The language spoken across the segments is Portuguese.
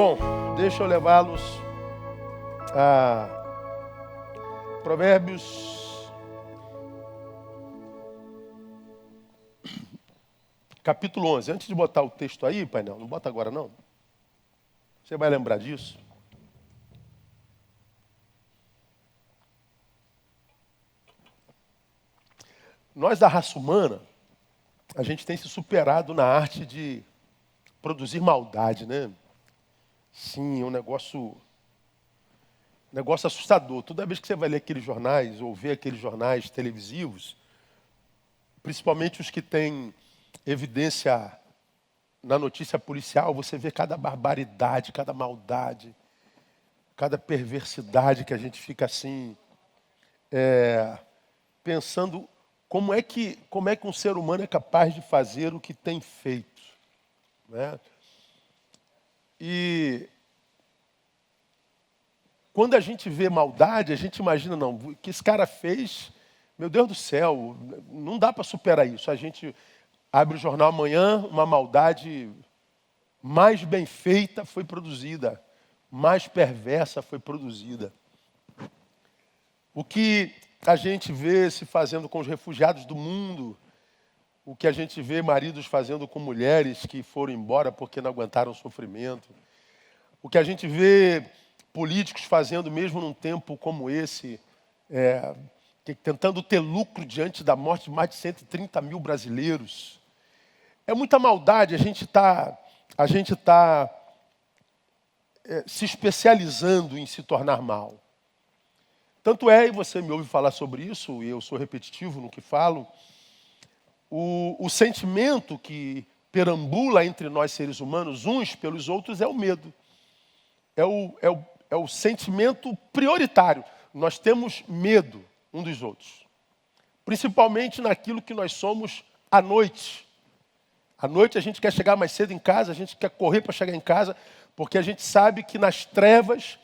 Bom, deixa eu levá-los a Provérbios, capítulo 11. Antes de botar o texto aí, painel, não bota agora não. Você vai lembrar disso. Nós da raça humana, a gente tem se superado na arte de produzir maldade, né? Sim, é um negócio assustador. Toda vez que você vai ler aqueles jornais ou ver aqueles jornais televisivos, principalmente os que têm evidência na notícia policial, você vê cada barbaridade, cada maldade, cada perversidade que a gente fica assim, pensando como é que um ser humano é capaz de fazer o que tem feito, né? E quando a gente vê maldade, a gente imagina, não, o que esse cara fez, meu Deus do céu, não dá para superar isso. A gente abre o jornal amanhã, uma maldade mais bem feita foi produzida, mais perversa foi produzida. O que a gente vê se fazendo com os refugiados do mundo, o que a gente vê maridos fazendo com mulheres que foram embora porque não aguentaram o sofrimento, o que a gente vê políticos fazendo mesmo num tempo como esse, tentando ter lucro diante da morte de mais de 130 mil brasileiros. É muita maldade, a gente tá se especializando em se tornar mal. Tanto é, e você me ouve falar sobre isso, e eu sou repetitivo no que falo, o sentimento que perambula entre nós seres humanos, uns pelos outros, é o medo. É o sentimento prioritário. Nós temos medo um dos outros. Principalmente naquilo que nós somos à noite. À noite a gente quer chegar mais cedo em casa, a gente quer correr para chegar em casa, porque a gente sabe que nas trevas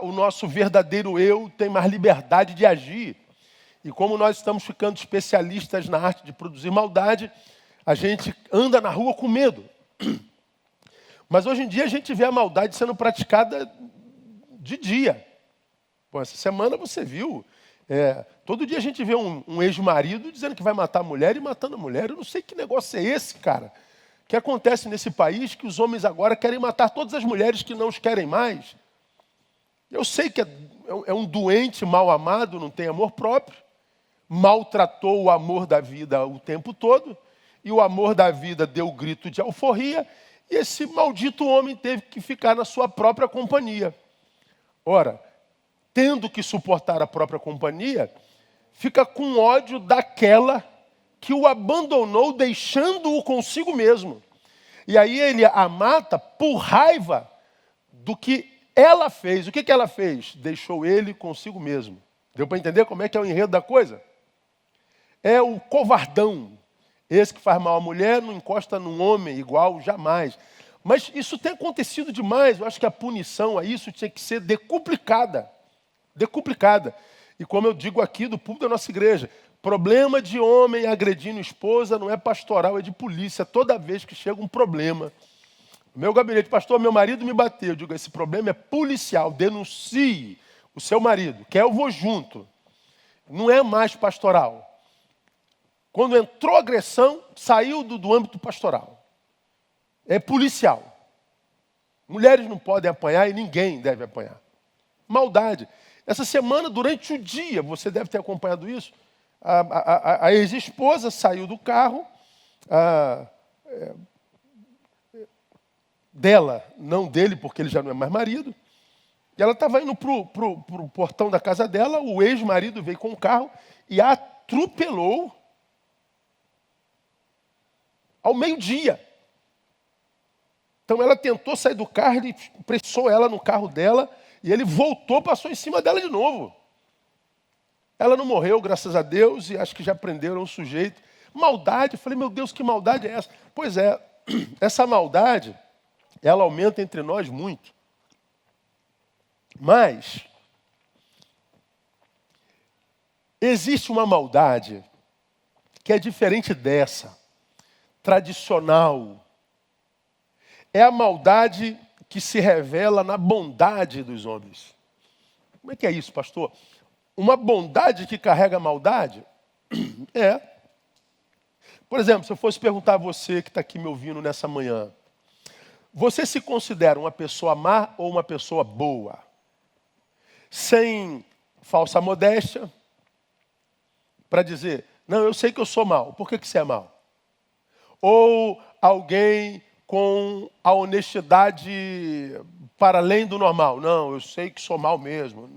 o nosso verdadeiro eu tem mais liberdade de agir. E como nós estamos ficando especialistas na arte de produzir maldade, a gente anda na rua com medo. Mas hoje em dia a gente vê a maldade sendo praticada de dia. Pô, essa semana você viu, todo dia a gente vê um ex-marido dizendo que vai matar a mulher e matando a mulher. Eu não sei que negócio é esse, cara, que acontece nesse país, que os homens agora querem matar todas as mulheres que não os querem mais. Eu sei que é um doente mal amado, não tem amor próprio, maltratou o amor da vida o tempo todo, e o amor da vida deu grito de alforria, e esse maldito homem teve que ficar na sua própria companhia. Ora, tendo que suportar a própria companhia, fica com ódio daquela que o abandonou, deixando-o consigo mesmo. E aí ele a mata por raiva do que ela fez. O que ela fez? Deixou ele consigo mesmo. Deu para entender como é que é o enredo da coisa? É o covardão. Esse que faz mal à mulher não encosta num homem igual, jamais. Mas isso tem acontecido demais. Eu acho que a punição a isso tinha que ser decuplicada. Decuplicada. E como eu digo aqui do púlpito da nossa igreja, problema de homem agredindo esposa não é pastoral, é de polícia. Toda vez que chega um problema, meu gabinete, pastor, meu marido me bateu. Eu digo, esse problema é policial, denuncie o seu marido, que eu vou junto. Não é mais pastoral. Quando entrou agressão, saiu do âmbito pastoral. É policial. Mulheres não podem apanhar e ninguém deve apanhar. Maldade. Essa semana, durante o dia, você deve ter acompanhado isso, a ex-esposa saiu do carro, dela, não dele, porque ele já não é mais marido, e ela estava indo para o portão da casa dela, o ex-marido veio com o carro e a atropelou ao meio-dia. Então ela tentou sair do carro, ele pressou ela no carro dela, e ele voltou, passou em cima dela de novo. Ela não morreu, graças a Deus, e acho que já prenderam o sujeito. Maldade, eu falei, meu Deus, que maldade é essa? Pois é, essa maldade, ela aumenta entre nós muito. Mas existe uma maldade que é diferente dessa, tradicional. É a maldade que se revela na bondade dos homens. Como é que é isso, pastor? Uma bondade que carrega maldade? É. Por exemplo, se eu fosse perguntar a você que está aqui me ouvindo nessa manhã, você se considera uma pessoa má ou uma pessoa boa? Sem falsa modéstia, para dizer, não, eu sei que eu sou mau. Por que você é mau? Ou alguém com a honestidade para além do normal. Não, eu sei que sou mau mesmo.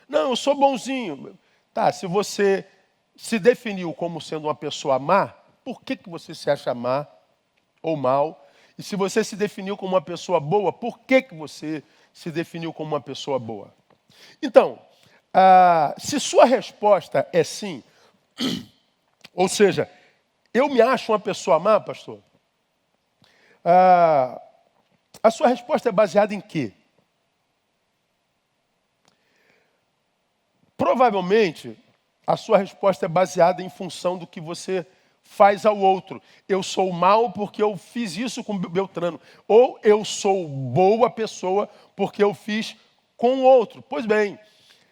Não, eu sou bonzinho. Tá, se você se definiu como sendo uma pessoa má, por que você se acha má ou mal? E se você se definiu como uma pessoa boa, por que você se definiu como uma pessoa boa? Então, se sua resposta é sim, ou seja, eu me acho uma pessoa má, pastor, a sua resposta é baseada em quê? Provavelmente, a sua resposta é baseada em função do que você faz ao outro. Eu sou mal porque eu fiz isso com Beltrano. Ou eu sou boa pessoa porque eu fiz com o outro. Pois bem,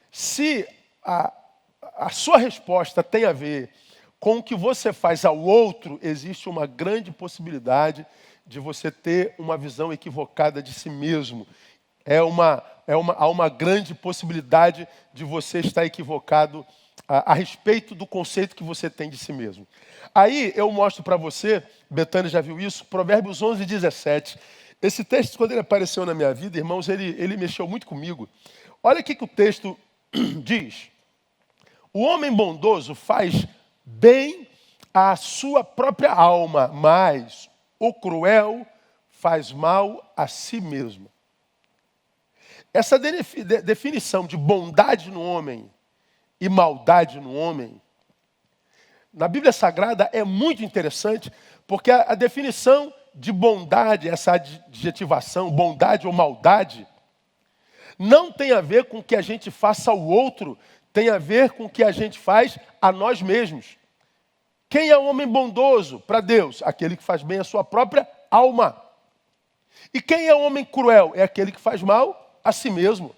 se a sua resposta tem a ver com o que você faz ao outro, existe uma grande possibilidade de você ter uma visão equivocada de si mesmo. Há uma grande possibilidade de você estar equivocado a respeito do conceito que você tem de si mesmo. Aí eu mostro para você, Betânia já viu isso, Provérbios 11, 17. Esse texto, quando ele apareceu na minha vida, irmãos, ele mexeu muito comigo. Olha o que o texto diz. O homem bondoso faz bem à sua própria alma, mas o cruel faz mal a si mesmo. Essa definição de bondade no homem e maldade no homem, na Bíblia Sagrada é muito interessante, porque a definição de bondade, essa adjetivação, bondade ou maldade, não tem a ver com o que a gente faça ao outro, tem a ver com o que a gente faz a nós mesmos. Quem é o homem bondoso para Deus? Aquele que faz bem a sua própria alma. E quem é o homem cruel? É aquele que faz mal a si mesmo.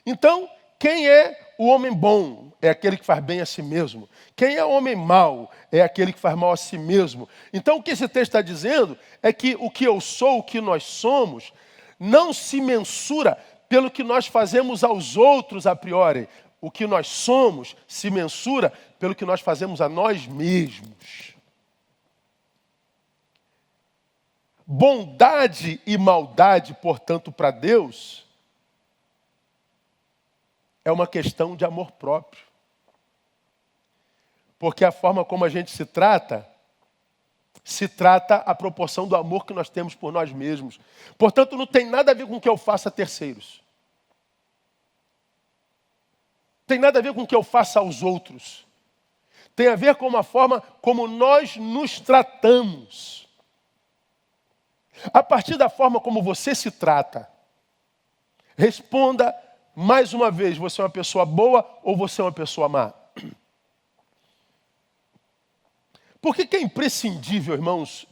Então, quem é o homem bom? É aquele que faz bem a si mesmo. Quem é o homem mau? É aquele que faz mal a si mesmo. Então, o que esse texto está dizendo é que o que eu sou, o que nós somos, não se mensura pelo que nós fazemos aos outros a priori. O que nós somos se mensura pelo que nós fazemos a nós mesmos. Bondade e maldade, portanto, para Deus, é uma questão de amor próprio. Porque a forma como a gente se trata a proporção do amor que nós temos por nós mesmos. Portanto, não tem nada a ver com o que eu faça a terceiros. Tem nada a ver com o que eu faça aos outros. Tem a ver com a forma como nós nos tratamos. A partir da forma como você se trata, responda mais uma vez, você é uma pessoa boa ou você é uma pessoa má? Por que é imprescindível, irmãos,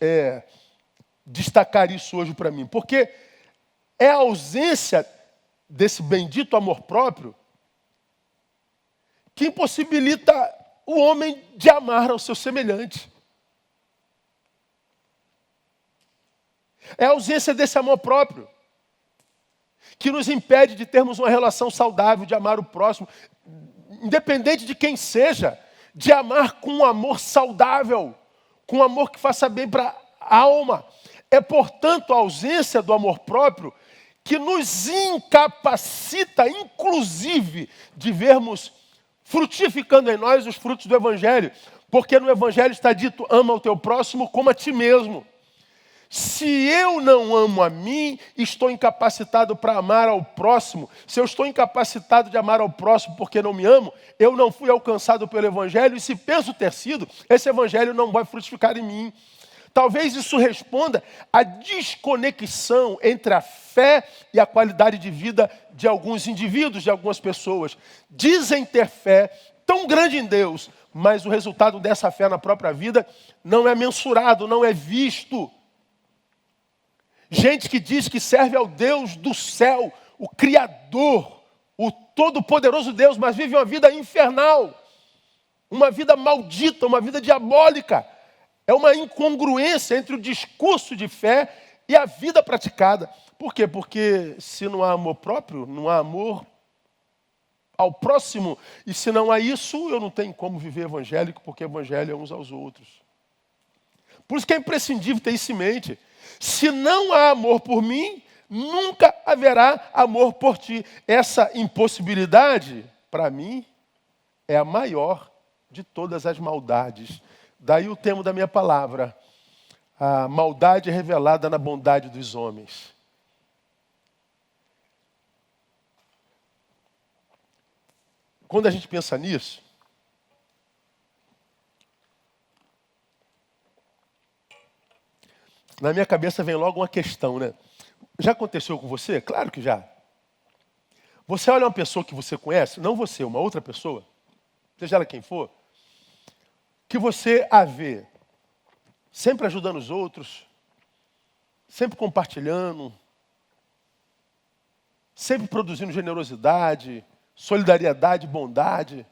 destacar isso hoje para mim? Porque é a ausência desse bendito amor próprio que impossibilita o homem de amar ao seu semelhante. É a ausência desse amor próprio que nos impede de termos uma relação saudável, de amar o próximo, independente de quem seja, de amar com um amor saudável, com um amor que faça bem para a alma. É, portanto, a ausência do amor próprio que nos incapacita, inclusive, de vermos frutificando em nós os frutos do Evangelho. Porque no Evangelho está dito, ama o teu próximo como a ti mesmo. Se eu não amo a mim, estou incapacitado para amar ao próximo. Se eu estou incapacitado de amar ao próximo porque não me amo, eu não fui alcançado pelo Evangelho. E se penso ter sido, esse Evangelho não vai frutificar em mim. Talvez isso responda à desconexão entre a fé e a qualidade de vida de alguns indivíduos, de algumas pessoas. Dizem ter fé tão grande em Deus, mas o resultado dessa fé na própria vida não é mensurado, não é visto. Gente que diz que serve ao Deus do céu, o Criador, o Todo-Poderoso Deus, mas vive uma vida infernal, uma vida maldita, uma vida diabólica. É uma incongruência entre o discurso de fé e a vida praticada. Por quê? Porque se não há amor próprio, não há amor ao próximo. E se não há isso, eu não tenho como viver evangélico, porque evangelho é uns aos outros. Por isso que é imprescindível ter isso em mente. Se não há amor por mim, nunca haverá amor por ti. Essa impossibilidade, para mim, é a maior de todas as maldades. Daí o tema da minha palavra, a maldade revelada na bondade dos homens. Quando a gente pensa nisso, na minha cabeça vem logo uma questão, né? Já aconteceu com você? Claro que já. Você olha uma pessoa que você conhece, não você, uma outra pessoa, seja ela quem for, que você a vê sempre ajudando os outros, sempre compartilhando, sempre produzindo generosidade, solidariedade, bondade.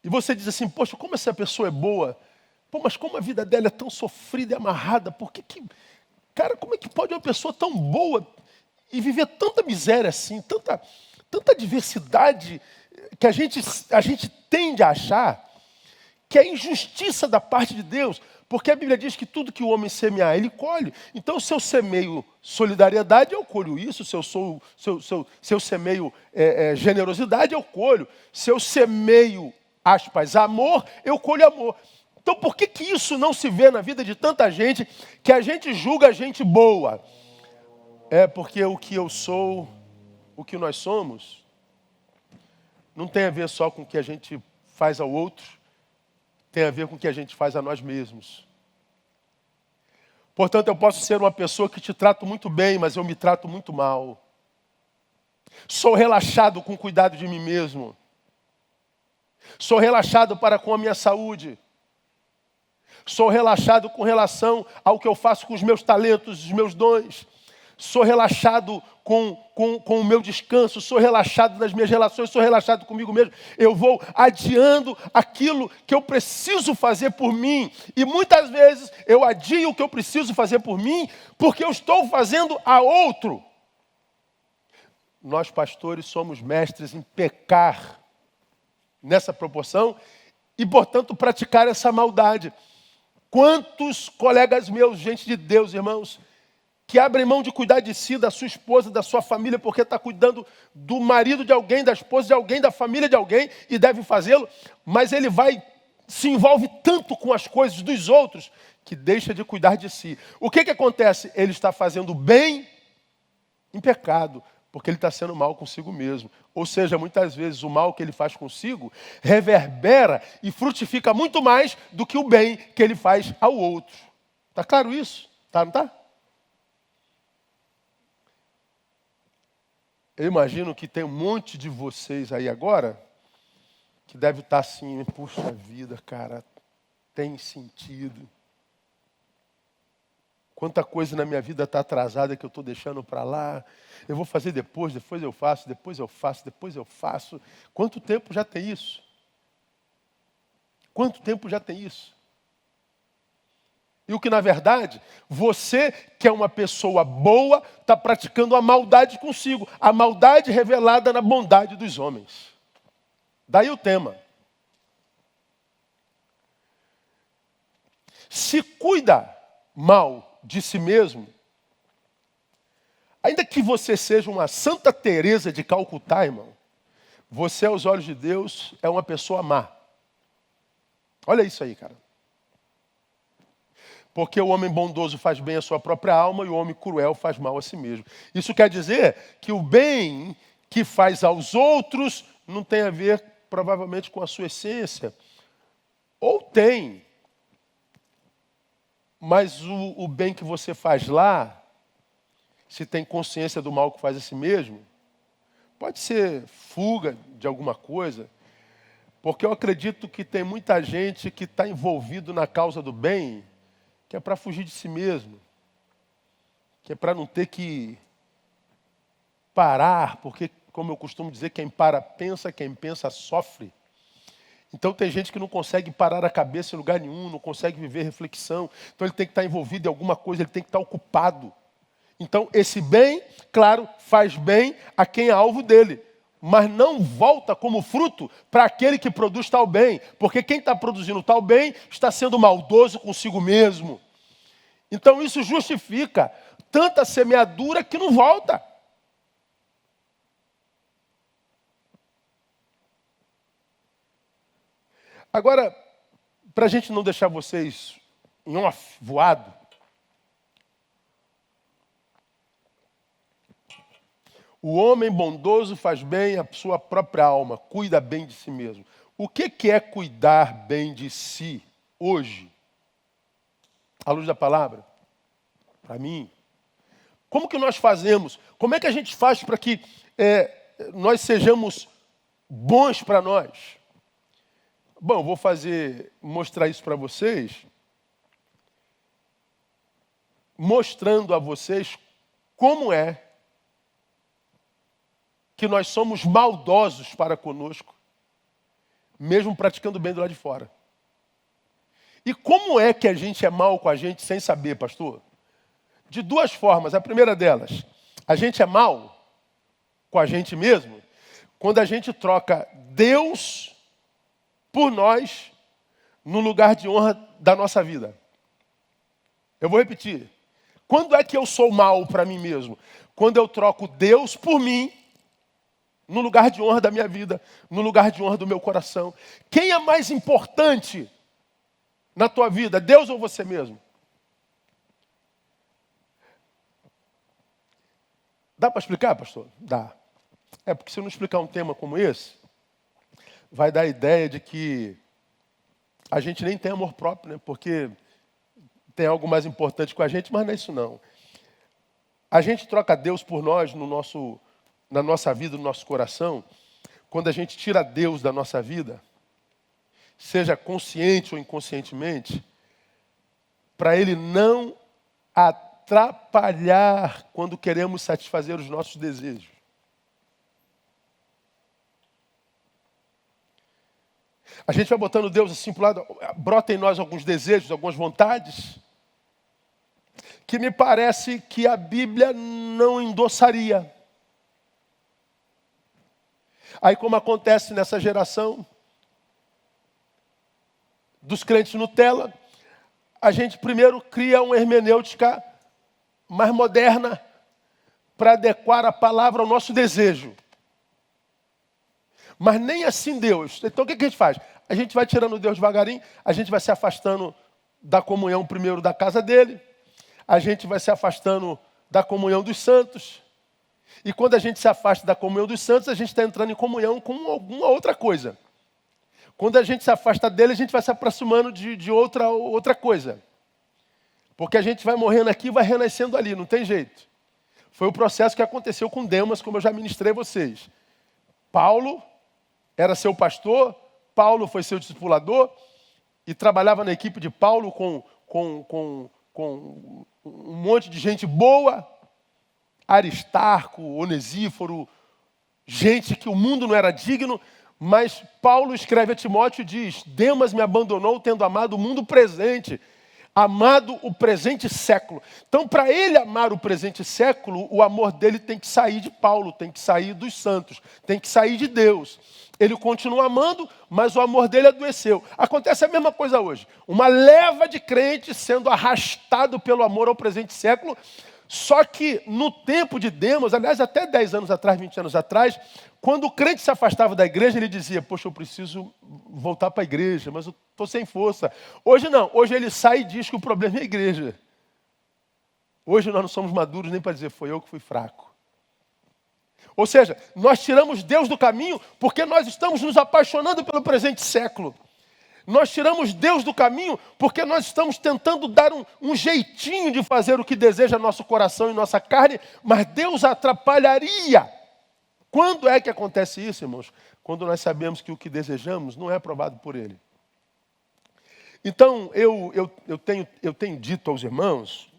E você diz assim, poxa, como essa pessoa é boa. Pô, mas como a vida dela é tão sofrida e amarrada, cara, como é que pode uma pessoa tão boa e viver tanta miséria assim, tanta diversidade, que a gente tende a achar que é injustiça da parte de Deus, porque a Bíblia diz que tudo que o homem semear, ele colhe. Então, se eu semeio solidariedade, eu colho isso. Se eu semeio generosidade, eu colho. Se eu semeio, aspas, amor, eu colho amor. Então, por que isso não se vê na vida de tanta gente, que a gente julga a gente boa? É porque o que eu sou, o que nós somos, não tem a ver só com o que a gente faz ao outro, tem a ver com o que a gente faz a nós mesmos. Portanto, eu posso ser uma pessoa que te trato muito bem, mas eu me trato muito mal. Sou relaxado com o cuidado de mim mesmo. Sou relaxado para com a minha saúde. Sou relaxado com relação ao que eu faço com os meus talentos, os meus dons. Sou relaxado com o meu descanso, sou relaxado nas minhas relações, sou relaxado comigo mesmo. Eu vou adiando aquilo que eu preciso fazer por mim. E muitas vezes eu adio o que eu preciso fazer por mim porque eu estou fazendo a outro. Nós, pastores, somos mestres em pecar nessa proporção e, portanto, praticar essa maldade. Quantos colegas meus, gente de Deus, irmãos, que abrem mão de cuidar de si, da sua esposa, da sua família, porque está cuidando do marido de alguém, da esposa de alguém, da família de alguém, e deve fazê-lo, mas ele se envolve tanto com as coisas dos outros, que deixa de cuidar de si. O que acontece? Ele está fazendo bem em pecado, porque ele está sendo mal consigo mesmo. Ou seja, muitas vezes o mal que ele faz consigo reverbera e frutifica muito mais do que o bem que ele faz ao outro. Está claro isso? Tá, não está? Eu imagino que tem um monte de vocês aí agora que deve estar assim, puxa vida, cara, tem sentido. Quanta coisa na minha vida está atrasada que eu estou deixando para lá. Eu vou fazer depois eu faço, depois eu faço, depois eu faço. Quanto tempo já tem isso? Quanto tempo já tem isso? E o que, na verdade, você que é uma pessoa boa, está praticando a maldade consigo. A maldade revelada na bondade dos homens. Daí o tema. Se cuida mal de si mesmo, ainda que você seja uma Santa Teresa de Calcutá, irmão, você, aos olhos de Deus, é uma pessoa má. Olha isso aí, cara. Porque o homem bondoso faz bem à sua própria alma e o homem cruel faz mal a si mesmo. Isso quer dizer que o bem que faz aos outros não tem a ver, provavelmente, com a sua essência. Ou tem. Mas o bem que você faz lá, se tem consciência do mal que faz a si mesmo, pode ser fuga de alguma coisa. Porque eu acredito que tem muita gente que está envolvido na causa do bem, que é para fugir de si mesmo. que é para não ter que parar, porque, como eu costumo dizer, quem para pensa, quem pensa sofre. Então tem gente que não consegue parar a cabeça em lugar nenhum, não consegue viver reflexão. Então ele tem que estar envolvido em alguma coisa, ele tem que estar ocupado. Então esse bem, claro, faz bem a quem é alvo dele. Mas não volta como fruto para aquele que produz tal bem. Porque quem está produzindo tal bem está sendo maldoso consigo mesmo. Então isso justifica tanta semeadura que não volta. Agora, para a gente não deixar vocês em off, voado, o homem bondoso faz bem à sua própria alma, cuida bem de si mesmo. O que é cuidar bem de si hoje? À luz da palavra? Para mim. Como que nós fazemos? Como é que a gente faz para que nós sejamos bons para nós? Bom, vou mostrar isso para vocês, mostrando a vocês como é que nós somos maldosos para conosco, mesmo praticando bem do lado de fora. E como é que a gente é mal com a gente sem saber, pastor? De duas formas. A primeira delas, a gente é mal com a gente mesmo quando a gente troca Deus por nós no lugar de honra da nossa vida. Eu vou repetir. Quando é que eu sou mal para mim mesmo? Quando eu troco Deus por mim no lugar de honra da minha vida, no lugar de honra do meu coração. Quem é mais importante na tua vida, Deus ou você mesmo? Dá para explicar, pastor? Dá. É porque se eu não explicar um tema como esse, vai dar a ideia de que a gente nem tem amor próprio, né? Porque tem algo mais importante com a gente, mas não é isso não. A gente troca Deus por nós na nossa vida, no nosso coração, quando a gente tira Deus da nossa vida, seja consciente ou inconscientemente, para Ele não atrapalhar quando queremos satisfazer os nossos desejos. A gente vai botando Deus assim para o lado, brota em nós alguns desejos, algumas vontades, que me parece que a Bíblia não endossaria. Aí, como acontece nessa geração dos crentes Nutella, a gente primeiro cria uma hermenêutica mais moderna para adequar a palavra ao nosso desejo. Mas nem assim Deus. Então o que a gente faz? A gente vai tirando Deus devagarinho, a gente vai se afastando da comunhão primeiro da casa dele, a gente vai se afastando da comunhão dos santos. E quando a gente se afasta da comunhão dos santos, a gente está entrando em comunhão com alguma outra coisa. Quando a gente se afasta dele, a gente vai se aproximando de outra coisa. Porque a gente vai morrendo aqui e vai renascendo ali, não tem jeito. Foi o processo que aconteceu com Demas, como eu já ministrei a vocês. Paulo era seu pastor, Paulo foi seu discipulador e trabalhava na equipe de Paulo com um monte de gente boa, Aristarco, Onesíforo, gente que o mundo não era digno, mas Paulo escreve a Timóteo e diz: Demas me abandonou tendo amado o mundo presente, amado o presente século. Então, para ele amar o presente século, o amor dele tem que sair de Paulo, tem que sair dos santos, tem que sair de Deus. Ele continua amando, mas o amor dele adoeceu. Acontece a mesma coisa hoje. Uma leva de crentes sendo arrastado pelo amor ao presente século. Só que no tempo de Demas, aliás, até 10 anos atrás, 20 anos atrás, quando o crente se afastava da igreja, ele dizia: poxa, eu preciso voltar para a igreja, mas eu estou sem força. Hoje não, hoje ele sai e diz que o problema é a igreja. Hoje nós não somos maduros nem para dizer: foi eu que fui fraco. Ou seja, nós tiramos Deus do caminho porque nós estamos nos apaixonando pelo presente século. Nós tiramos Deus do caminho porque nós estamos tentando dar um jeitinho de fazer o que deseja nosso coração e nossa carne, mas Deus atrapalharia. Quando é que acontece isso, irmãos? Quando nós sabemos que o que desejamos não é aprovado por Ele. Então, eu tenho dito aos irmãos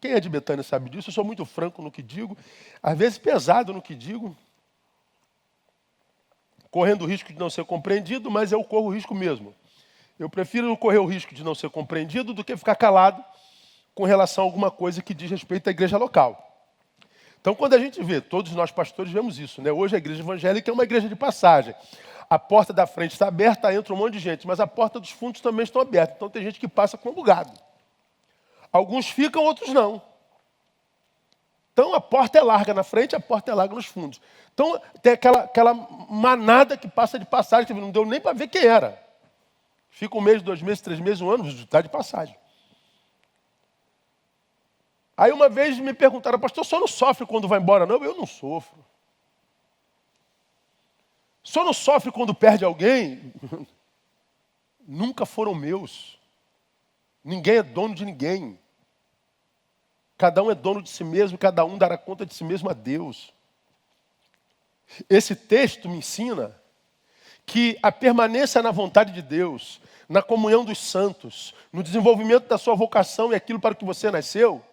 quem é de Betânia sabe disso, eu sou muito franco no que digo, às vezes pesado no que digo, correndo o risco de não ser compreendido, mas eu corro o risco mesmo. Eu prefiro correr o risco de não ser compreendido do que ficar calado com relação a alguma coisa que diz respeito à igreja local. Então, quando a gente vê, todos nós pastores vemos isso, né? Hoje a igreja evangélica é uma igreja de passagem. A porta da frente está aberta, entra um monte de gente, mas a porta dos fundos também está aberta. Então tem gente que passa com bugado. Alguns ficam, outros não. Então a porta é larga na frente, a porta é larga nos fundos. Então tem aquela manada que passa de passagem, que não deu nem para ver quem era. Fica um mês, 2 meses, 3 meses, um ano, está de passagem. Aí uma vez me perguntaram, pastor, o senhor não sofre quando vai embora? Não, eu não sofro. O senhor não sofre quando perde alguém? Nunca foram meus. Ninguém é dono de ninguém. Cada um é dono de si mesmo, cada um dará conta de si mesmo a Deus. Esse texto me ensina que a permanência na vontade de Deus, na comunhão dos santos, no desenvolvimento da sua vocação e aquilo para o que você nasceu,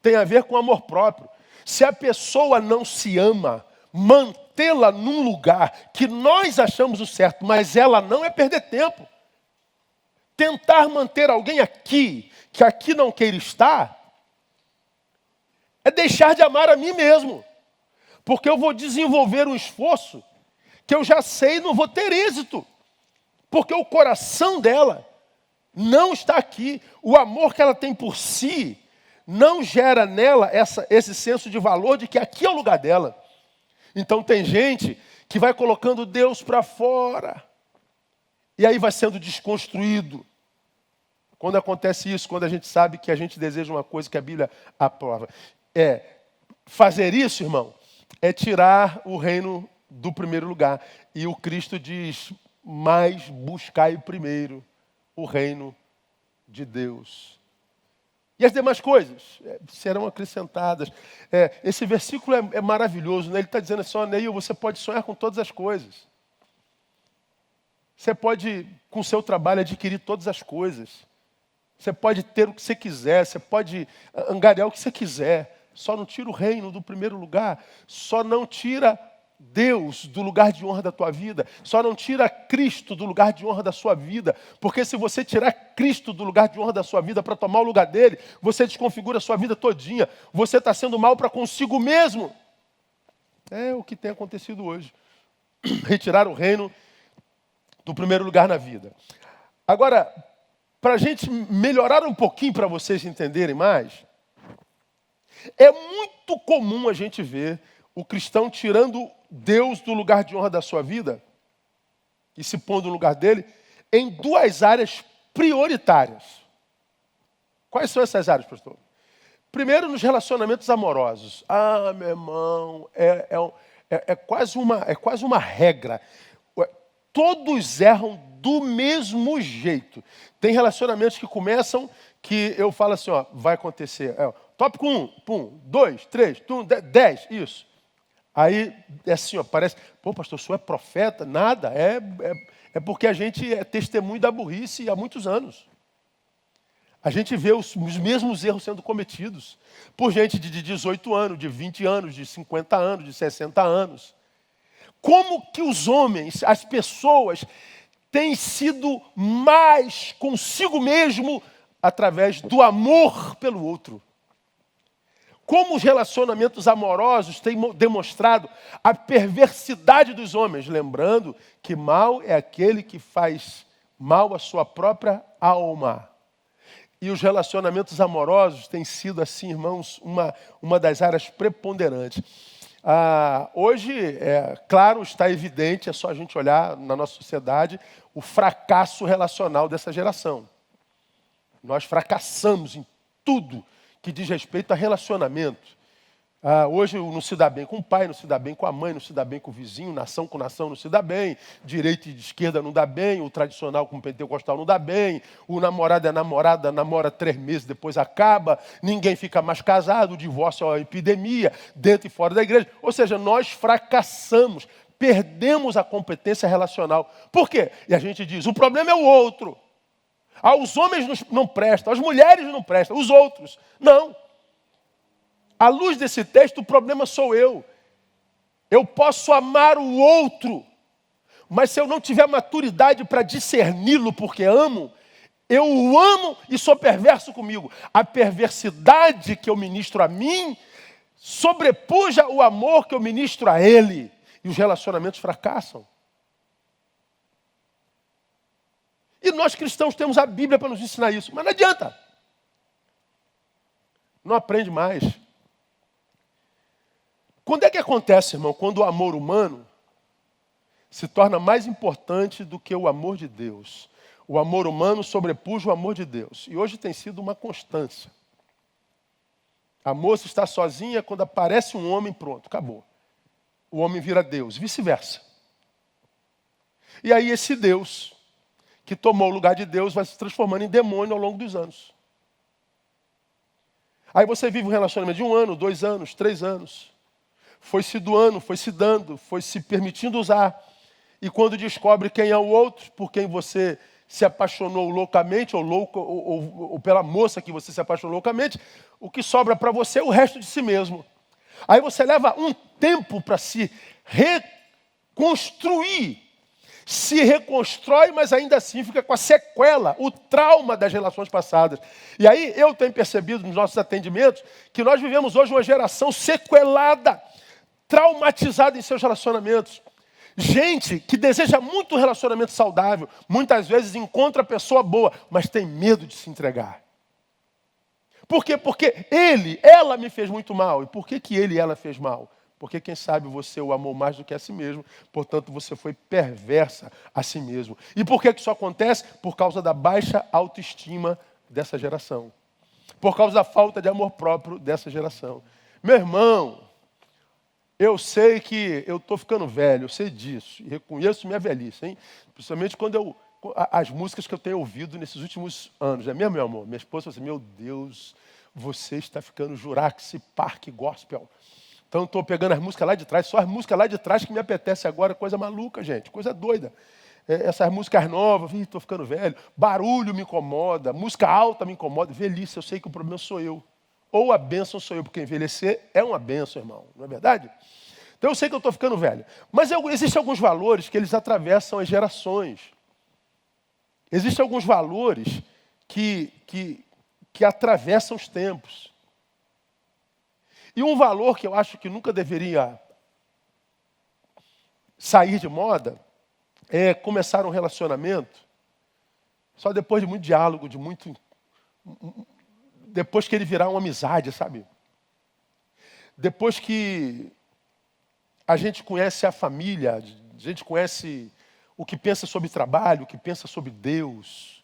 tem a ver com amor próprio. Se a pessoa não se ama, mantê-la num lugar que nós achamos o certo, mas ela não, é perder tempo. Tentar manter alguém aqui, que aqui não queira estar, é deixar de amar a mim mesmo. Porque eu vou desenvolver um esforço que eu já sei não vou ter êxito. Porque o coração dela não está aqui. O amor que ela tem por si não gera nela esse senso de valor de que aqui é o lugar dela. Então tem gente que vai colocando Deus para fora. E aí vai sendo desconstruído. Quando acontece isso, quando a gente sabe que a gente deseja uma coisa que a Bíblia aprova. Fazer isso, irmão, é tirar o reino do primeiro lugar. E o Cristo diz, mas buscai primeiro o reino de Deus. E as demais coisas serão acrescentadas. Esse versículo é maravilhoso, né? Ele está dizendo assim, Neil, você pode sonhar com todas as coisas. Você pode, com o seu trabalho, adquirir todas as coisas. Você pode ter o que você quiser, você pode angariar o que você quiser. Só não tira o reino do primeiro lugar. Só não tira Deus do lugar de honra da tua vida. Só não tira Cristo do lugar de honra da sua vida. Porque se você tirar Cristo do lugar de honra da sua vida para tomar o lugar dele, você desconfigura a sua vida todinha. Você está sendo mal para consigo mesmo. É o que tem acontecido hoje. Retirar o reino do primeiro lugar na vida. Agora, para a gente melhorar um pouquinho para vocês entenderem mais, é muito comum a gente ver o cristão tirando Deus do lugar de honra da sua vida e se pondo no lugar dele em 2 áreas prioritárias. Quais são essas áreas, pastor? Primeiro, nos relacionamentos amorosos. Ah, meu irmão, é quase uma regra. Todos erram do mesmo jeito. Tem relacionamentos que começam que eu falo assim, ó, vai acontecer. Tópico 1, pum, 2, 3, 10, isso. Aí é assim, ó, parece, pô, pastor, o senhor é profeta? Nada, é porque a gente é testemunho da burrice há muitos anos. A gente vê os mesmos erros sendo cometidos por gente de 18 anos, de 20 anos, de 50 anos, de 60 anos. Como que os homens, as pessoas, têm sido mais consigo mesmo através do amor pelo outro. Como os relacionamentos amorosos têm demonstrado a perversidade dos homens. Lembrando que mal é aquele que faz mal à sua própria alma. E os relacionamentos amorosos têm sido, assim, irmãos, uma das áreas preponderantes. Hoje, claro, está evidente, é só a gente olhar na nossa sociedade, o fracasso relacional dessa geração. Nós fracassamos em tudo que diz respeito a relacionamento. Hoje não se dá bem com o pai, não se dá bem com a mãe, não se dá bem com o vizinho, nação com nação não se dá bem, direita e de esquerda não dá bem, o tradicional com o pentecostal não dá bem, o namorado e a namorada namora 3 meses, depois acaba, ninguém fica mais casado, o divórcio é uma epidemia, dentro e fora da igreja. Ou seja, nós fracassamos, perdemos a competência relacional. Por quê? E a gente diz, o problema é o outro. Os homens não prestam, as mulheres não prestam, os outros. Não. À luz desse texto, o problema sou eu. Eu posso amar o outro, mas se eu não tiver maturidade para discerni-lo porque amo, eu o amo e sou perverso comigo. A perversidade que eu ministro a mim sobrepuja o amor que eu ministro a ele. E os relacionamentos fracassam. E nós cristãos temos a Bíblia para nos ensinar isso. Mas não adianta. Não aprende mais. Quando é que acontece, irmão? Quando o amor humano se torna mais importante do que o amor de Deus. O amor humano sobrepuja o amor de Deus. E hoje tem sido uma constância. A moça está sozinha, quando aparece um homem, pronto, acabou. O homem vira Deus, vice-versa. E aí esse Deus, que tomou o lugar de Deus, vai se transformando em demônio ao longo dos anos. Aí você vive um relacionamento de 1 ano, 2 anos, 3 anos. Foi se doando, foi se dando, foi se permitindo usar. E quando descobre quem é o outro, por quem você se apaixonou loucamente, ou pela moça que você se apaixonou loucamente, o que sobra para você é o resto de si mesmo. Aí você leva um tempo para se reconstruir. Se reconstrói, mas ainda assim fica com a sequela, o trauma das relações passadas. E aí eu tenho percebido nos nossos atendimentos que nós vivemos hoje uma geração sequelada, traumatizada em seus relacionamentos. Gente que deseja muito um relacionamento saudável, muitas vezes encontra a pessoa boa, mas tem medo de se entregar. Por quê? Porque ela me fez muito mal. E por que ele e ela fez mal? Porque quem sabe você o amou mais do que a si mesmo, portanto você foi perversa a si mesmo. E por que isso acontece? Por causa da baixa autoestima dessa geração. Por causa da falta de amor próprio dessa geração. Meu irmão, eu sei que eu estou ficando velho, eu sei disso, e reconheço minha velhice, hein? Principalmente quando as músicas que eu tenho ouvido nesses últimos anos, é mesmo, meu amor? Minha esposa falou assim, meu Deus, você está ficando Jurassic Park Gospel. Então estou pegando as músicas lá de trás, só as músicas lá de trás que me apetece agora, coisa maluca, gente, coisa doida. Essas músicas novas, estou ficando velho, barulho me incomoda, música alta me incomoda, velhice, eu sei que o problema sou eu. Ou a bênção sou eu, porque envelhecer é uma bênção, irmão, não é verdade? Então eu sei que eu estou ficando velho. Mas existem alguns valores que eles atravessam as gerações. Existem alguns valores que atravessam os tempos. E um valor que eu acho que nunca deveria sair de moda é começar um relacionamento só depois de muito diálogo, depois que ele virar uma amizade, sabe? Depois que a gente conhece a família, a gente conhece o que pensa sobre trabalho, o que pensa sobre Deus,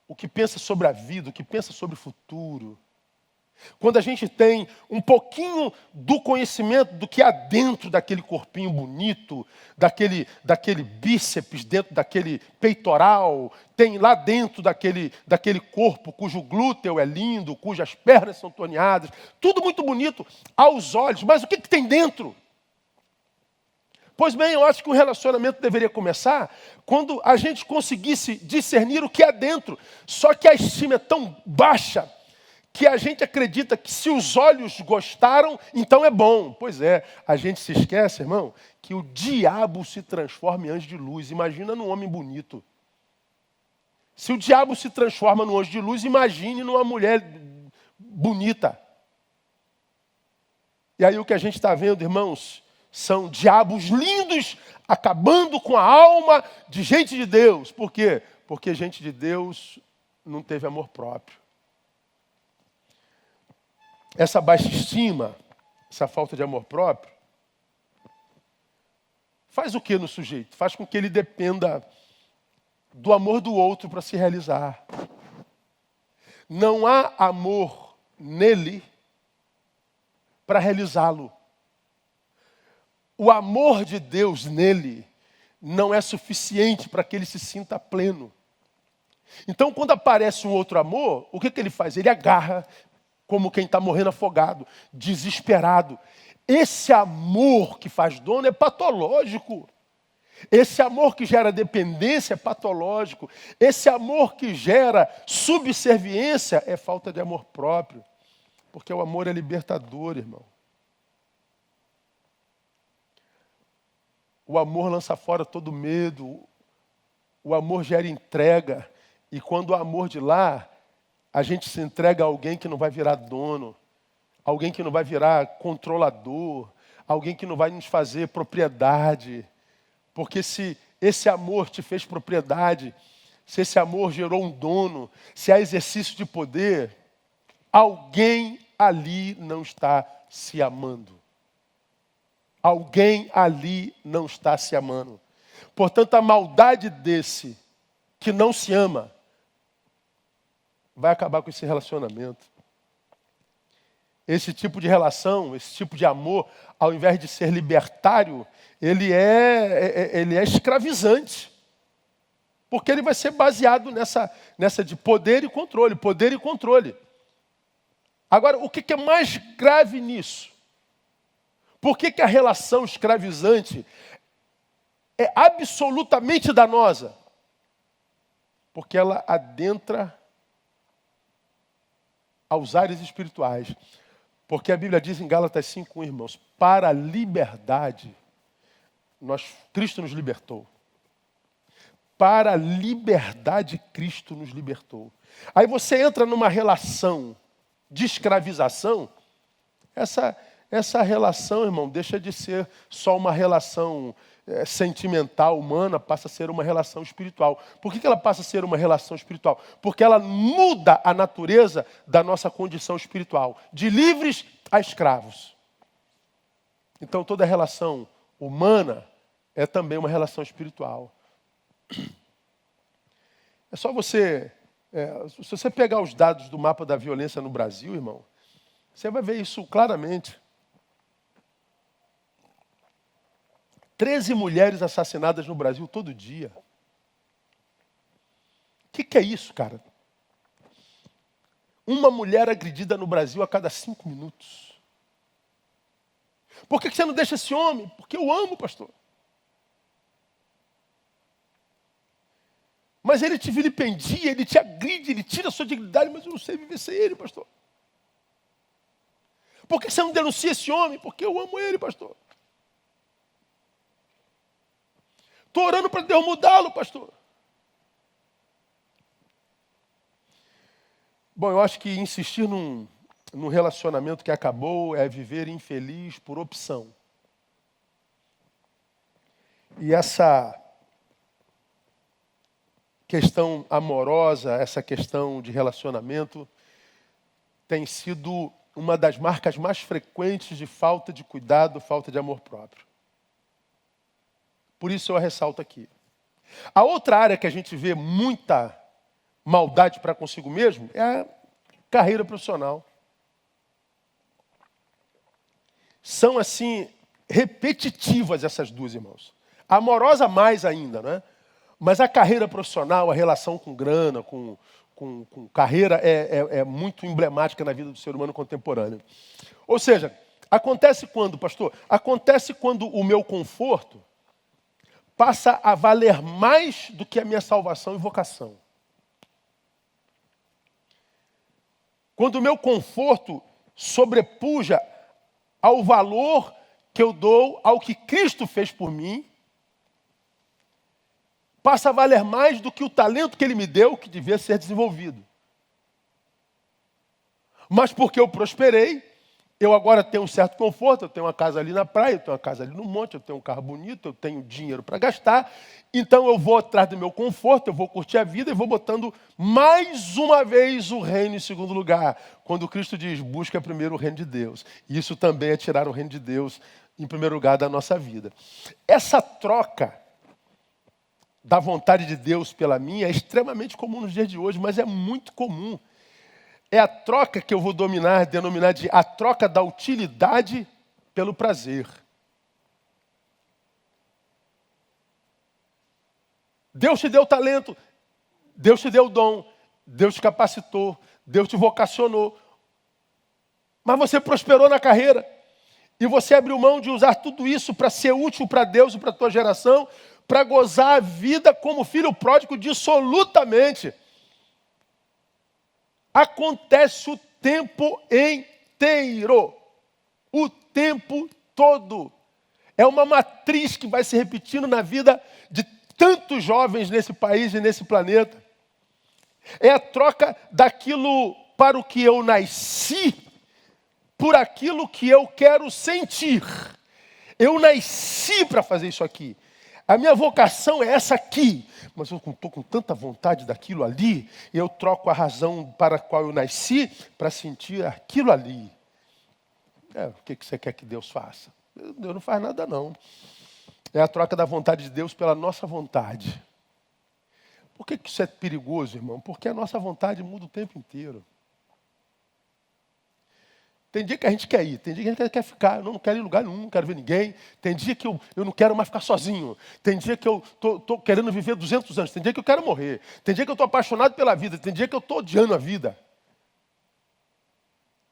o que pensa sobre a vida, o que pensa sobre o futuro. Quando a gente tem um pouquinho do conhecimento do que há dentro daquele corpinho bonito, daquele bíceps, dentro daquele peitoral, tem lá dentro daquele corpo cujo glúteo é lindo, cujas pernas são torneadas, tudo muito bonito aos olhos, mas o que tem dentro? Pois bem, eu acho que um relacionamento deveria começar quando a gente conseguisse discernir o que há dentro. Só que a estima é tão baixa que a gente acredita que se os olhos gostaram, então é bom. Pois é, a gente se esquece, irmão, que o diabo se transforma em anjo de luz. Imagina num homem bonito. Se o diabo se transforma num anjo de luz, imagine numa mulher bonita. E aí o que a gente está vendo, irmãos, são diabos lindos acabando com a alma de gente de Deus. Por quê? Porque gente de Deus não teve amor próprio. Essa baixa estima, essa falta de amor próprio, faz o que no sujeito? Faz com que ele dependa do amor do outro para se realizar. Não há amor nele para realizá-lo. O amor de Deus nele não é suficiente para que ele se sinta pleno. Então, quando aparece um outro amor, o que ele faz? Ele agarra, como quem está morrendo afogado, desesperado. Esse amor que faz dono é patológico. Esse amor que gera dependência é patológico. Esse amor que gera subserviência é falta de amor próprio. Porque o amor é libertador, irmão. O amor lança fora todo medo. O amor gera entrega. E quando o amor de lá, a gente se entrega a alguém que não vai virar dono, alguém que não vai virar controlador, alguém que não vai nos fazer propriedade. Porque se esse amor te fez propriedade, se esse amor gerou um dono, se há exercício de poder, alguém ali não está se amando. Alguém ali não está se amando. Portanto, a maldade desse que não se ama vai acabar com esse relacionamento. Esse tipo de relação, esse tipo de amor, ao invés de ser libertário, ele é escravizante. Porque ele vai ser baseado nessa de poder e controle, poder e controle. Agora, o que é mais grave nisso? Por que a relação escravizante é absolutamente danosa? Porque ela adentra aos ares espirituais. Porque a Bíblia diz em Gálatas 5:1, irmãos, para a liberdade, Cristo nos libertou. Para a liberdade, Cristo nos libertou. Aí você entra numa relação de escravização, essa relação, irmão, deixa de ser só uma relação sentimental, humana, passa a ser uma relação espiritual. Por que ela passa a ser uma relação espiritual? Porque ela muda a natureza da nossa condição espiritual, de livres a escravos. Então toda relação humana é também uma relação espiritual. É só você... se você pegar os dados do mapa da violência no Brasil, irmão, você vai ver isso claramente. 13 mulheres assassinadas no Brasil todo dia. O que é isso, cara? Uma mulher agredida no Brasil a cada 5 minutos. Por que você não deixa esse homem? Porque eu amo, pastor. Mas ele te vilipendia, ele te agride, ele tira a sua dignidade, mas eu não sei viver sem ele, pastor. Por que você não denuncia esse homem? Porque eu amo ele, pastor. Estou orando para Deus mudá-lo, pastor. Bom, eu acho que insistir num relacionamento que acabou é viver infeliz por opção. E essa questão amorosa, essa questão de relacionamento, tem sido uma das marcas mais frequentes de falta de cuidado, falta de amor próprio. Por isso eu a ressalto aqui. A outra área que a gente vê muita maldade para consigo mesmo é a carreira profissional. São, assim, repetitivas essas duas, irmãos. A amorosa mais ainda, né? Mas a carreira profissional, a relação com grana, com carreira, é muito emblemática na vida do ser humano contemporâneo. Ou seja, acontece quando, pastor? Acontece quando o meu conforto passa a valer mais do que a minha salvação e vocação. Quando o meu conforto sobrepuja ao valor que eu dou ao que Cristo fez por mim, passa a valer mais do que o talento que Ele me deu, que devia ser desenvolvido. Mas porque eu prosperei, eu agora tenho um certo conforto, eu tenho uma casa ali na praia, eu tenho uma casa ali no monte, eu tenho um carro bonito, eu tenho dinheiro para gastar. Então eu vou atrás do meu conforto, eu vou curtir a vida e vou botando mais uma vez o reino em segundo lugar. Quando Cristo diz, busca primeiro o reino de Deus. Isso também é tirar o reino de Deus em primeiro lugar da nossa vida. Essa troca da vontade de Deus pela minha é extremamente comum nos dias de hoje, mas é muito comum. É a troca que eu vou denominar de a troca da utilidade pelo prazer. Deus te deu talento, Deus te deu dom, Deus te capacitou, Deus te vocacionou. Mas você prosperou na carreira e você abriu mão de usar tudo isso para ser útil para Deus e para a tua geração, para gozar a vida como filho pródigo dissolutamente. Acontece o tempo inteiro. O tempo todo. É uma matriz que vai se repetindo na vida de tantos jovens nesse país e nesse planeta. É a troca daquilo para o que eu nasci por aquilo que eu quero sentir. Eu nasci para fazer isso aqui. A minha vocação é essa aqui. Mas eu estou com tanta vontade daquilo ali, eu troco a razão para a qual eu nasci para sentir aquilo ali. O que você quer que Deus faça? Deus não faz nada, não. É a troca da vontade de Deus pela nossa vontade. Por que isso é perigoso, irmão? Porque a nossa vontade muda o tempo inteiro. Tem dia que a gente quer ir, tem dia que a gente quer ficar. Eu não quero ir em lugar nenhum, não quero ver ninguém. Tem dia que eu não quero mais ficar sozinho. Tem dia que eu estou querendo viver 200 anos. Tem dia que eu quero morrer. Tem dia que eu estou apaixonado pela vida. Tem dia que eu estou odiando a vida.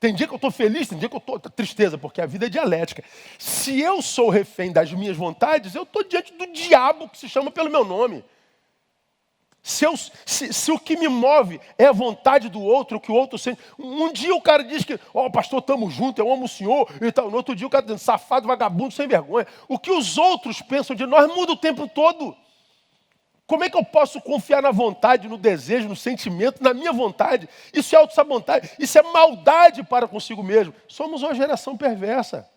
Tem dia que eu estou feliz, tem dia que eu estou tristeza, porque a vida é dialética. Se eu sou refém das minhas vontades, eu estou diante do diabo que se chama pelo meu nome. Se o que me move é a vontade do outro, o que o outro sente. Um dia o cara diz que, pastor, estamos juntos, eu amo o senhor. E tal. No outro dia o cara diz, safado, vagabundo, sem vergonha. O que os outros pensam de nós muda o tempo todo. Como é que eu posso confiar na vontade, no desejo, no sentimento, na minha vontade? Isso é autossabotagem, isso é maldade para consigo mesmo. Somos uma geração perversa.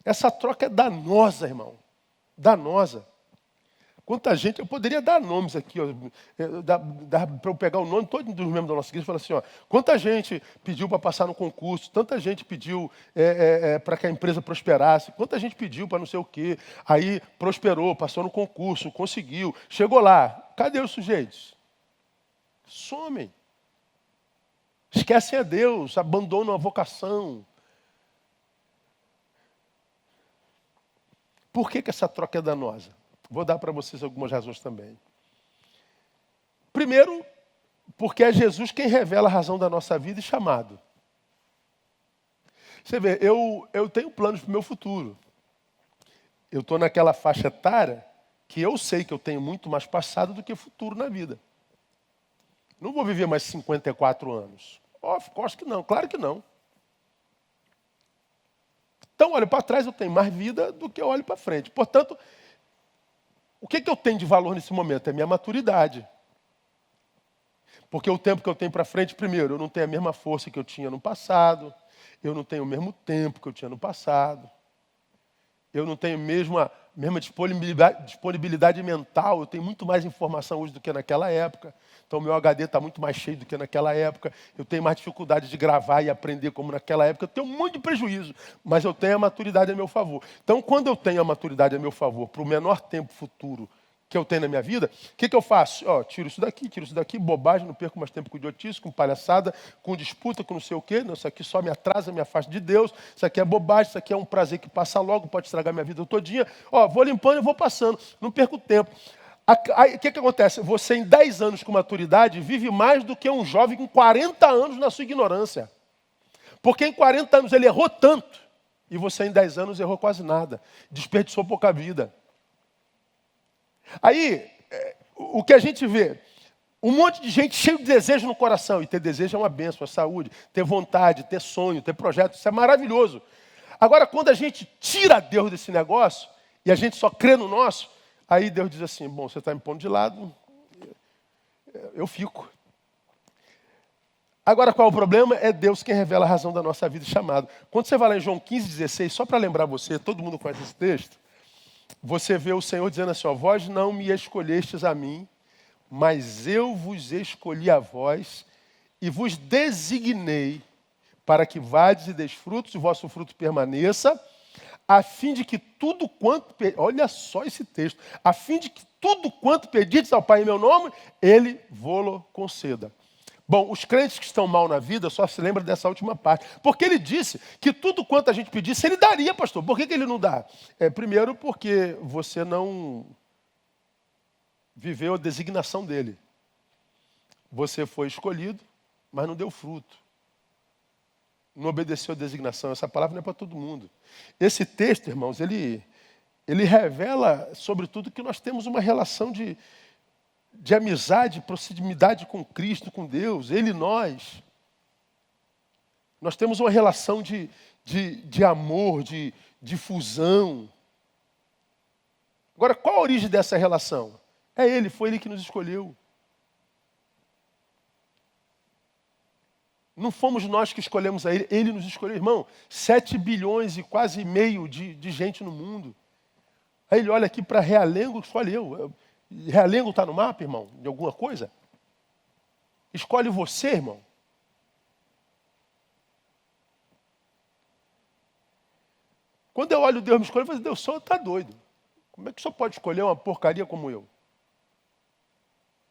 Essa troca é danosa, irmão. Danosa. Quanta gente, eu poderia dar nomes aqui, para eu pegar o nome de todos os membros da nossa igreja e falar assim, quanta gente pediu para passar no concurso, tanta gente pediu para que a empresa prosperasse, quanta gente pediu para não sei o quê, aí prosperou, passou no concurso, conseguiu, chegou lá, cadê os sujeitos? Somem. Esquecem a Deus, abandonam a vocação. Por que essa troca é danosa? Vou dar para vocês algumas razões também. Primeiro, porque é Jesus quem revela a razão da nossa vida e chamado. Você vê, eu tenho planos para o meu futuro. Eu estou naquela faixa etária que eu sei que eu tenho muito mais passado do que futuro na vida. Não vou viver mais 54 anos. Acho que não, claro que não. Então, olho para trás, eu tenho mais vida do que eu olho para frente. Portanto, o que eu tenho de valor nesse momento? É minha maturidade. Porque o tempo que eu tenho para frente, primeiro, eu não tenho a mesma força que eu tinha no passado. Eu não tenho o mesmo tempo que eu tinha no passado. Eu não tenho a mesma disponibilidade mental. Eu tenho muito mais informação hoje do que naquela época. Então, meu HD está muito mais cheio do que naquela época. Eu tenho mais dificuldade de gravar e aprender como naquela época. Eu tenho um monte de prejuízo, mas eu tenho a maturidade a meu favor. Então, quando eu tenho a maturidade a meu favor, para o menor tempo futuro que eu tenho na minha vida, o que eu faço? Tiro isso daqui, bobagem, não perco mais tempo com idiotice, com palhaçada, com disputa, com não sei o quê. Não, isso aqui só me atrasa, me afasta de Deus. Isso aqui é bobagem, isso aqui é um prazer que passa logo, pode estragar minha vida todinha. Vou limpando e vou passando, não perco tempo. O que acontece? Você em 10 anos com maturidade vive mais do que um jovem com 40 anos na sua ignorância. Porque em 40 anos ele errou tanto, e você em 10 anos errou quase nada. Desperdiçou pouca vida. Aí, o que a gente vê? Um monte de gente cheio de desejo no coração. E ter desejo é uma bênção, é saúde. Ter vontade, ter sonho, ter projeto, isso é maravilhoso. Agora, quando a gente tira Deus desse negócio, e a gente só crê no nosso, aí Deus diz assim, bom, você está me pondo de lado, eu fico. Agora, qual é o problema? É Deus quem revela a razão da nossa vida e chamado. Quando você vai lá em João 15,16, só para lembrar você, todo mundo conhece esse texto, você vê o Senhor dizendo assim, vós não me escolhestes a mim, mas eu vos escolhi a vós e vos designei para que vades e deis frutos e o vosso fruto permaneça, a fim de que tudo quanto... Olha só esse texto. A fim de que tudo quanto pedides ao Pai em meu nome, Ele vô-lo conceda. Bom, os crentes que estão mal na vida só se lembram dessa última parte. Porque ele disse que tudo quanto a gente pedisse, ele daria, pastor. Por que ele não dá? Primeiro, porque você não viveu a designação dele. Você foi escolhido, mas não deu fruto. Não obedeceu a designação. Essa palavra não é para todo mundo. Esse texto, irmãos, ele revela, sobretudo, que nós temos uma relação de amizade, proximidade com Cristo, com Deus, Ele e nós. Nós temos uma relação de amor, de fusão. Agora, qual a origem dessa relação? É Ele, foi Ele que nos escolheu. Não fomos nós que escolhemos a Ele, Ele nos escolheu. Irmão, 7 bilhões e quase meio de gente no mundo. Aí Ele olha aqui para Realengo, escolhe eu. Realengo está no mapa, irmão, de alguma coisa? Escolhe você, irmão. Quando eu olho Deus me escolhe, eu falo, Deus, o senhor está doido. Como é que o senhor pode escolher uma porcaria como eu?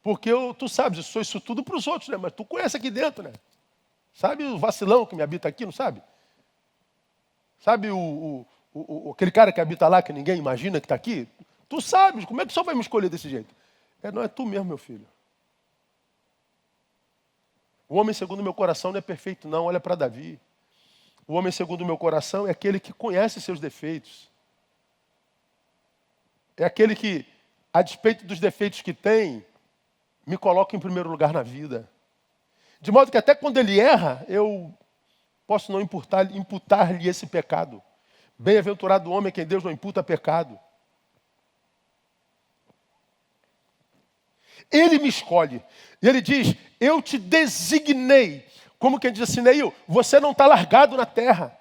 Porque tu sabes, eu sou isso tudo para os outros, né? Mas tu conhece aqui dentro, né? Sabe o vacilão que me habita aqui, não sabe? Sabe aquele cara que habita lá, que ninguém imagina que está aqui? Tu sabes, como é que o senhor vai me escolher desse jeito? Não é tu mesmo, meu filho. O homem segundo o meu coração não é perfeito, não. Olha para Davi. O homem segundo o meu coração é aquele que conhece seus defeitos. É aquele que, a despeito dos defeitos que tem, me coloca em primeiro lugar na vida. De modo que até quando ele erra, eu posso não imputar-lhe esse pecado. Bem-aventurado o homem a quem Deus não imputa pecado. Ele me escolhe. E ele diz, eu te designei. Como quem diz assim, Neil, você não está largado na terra.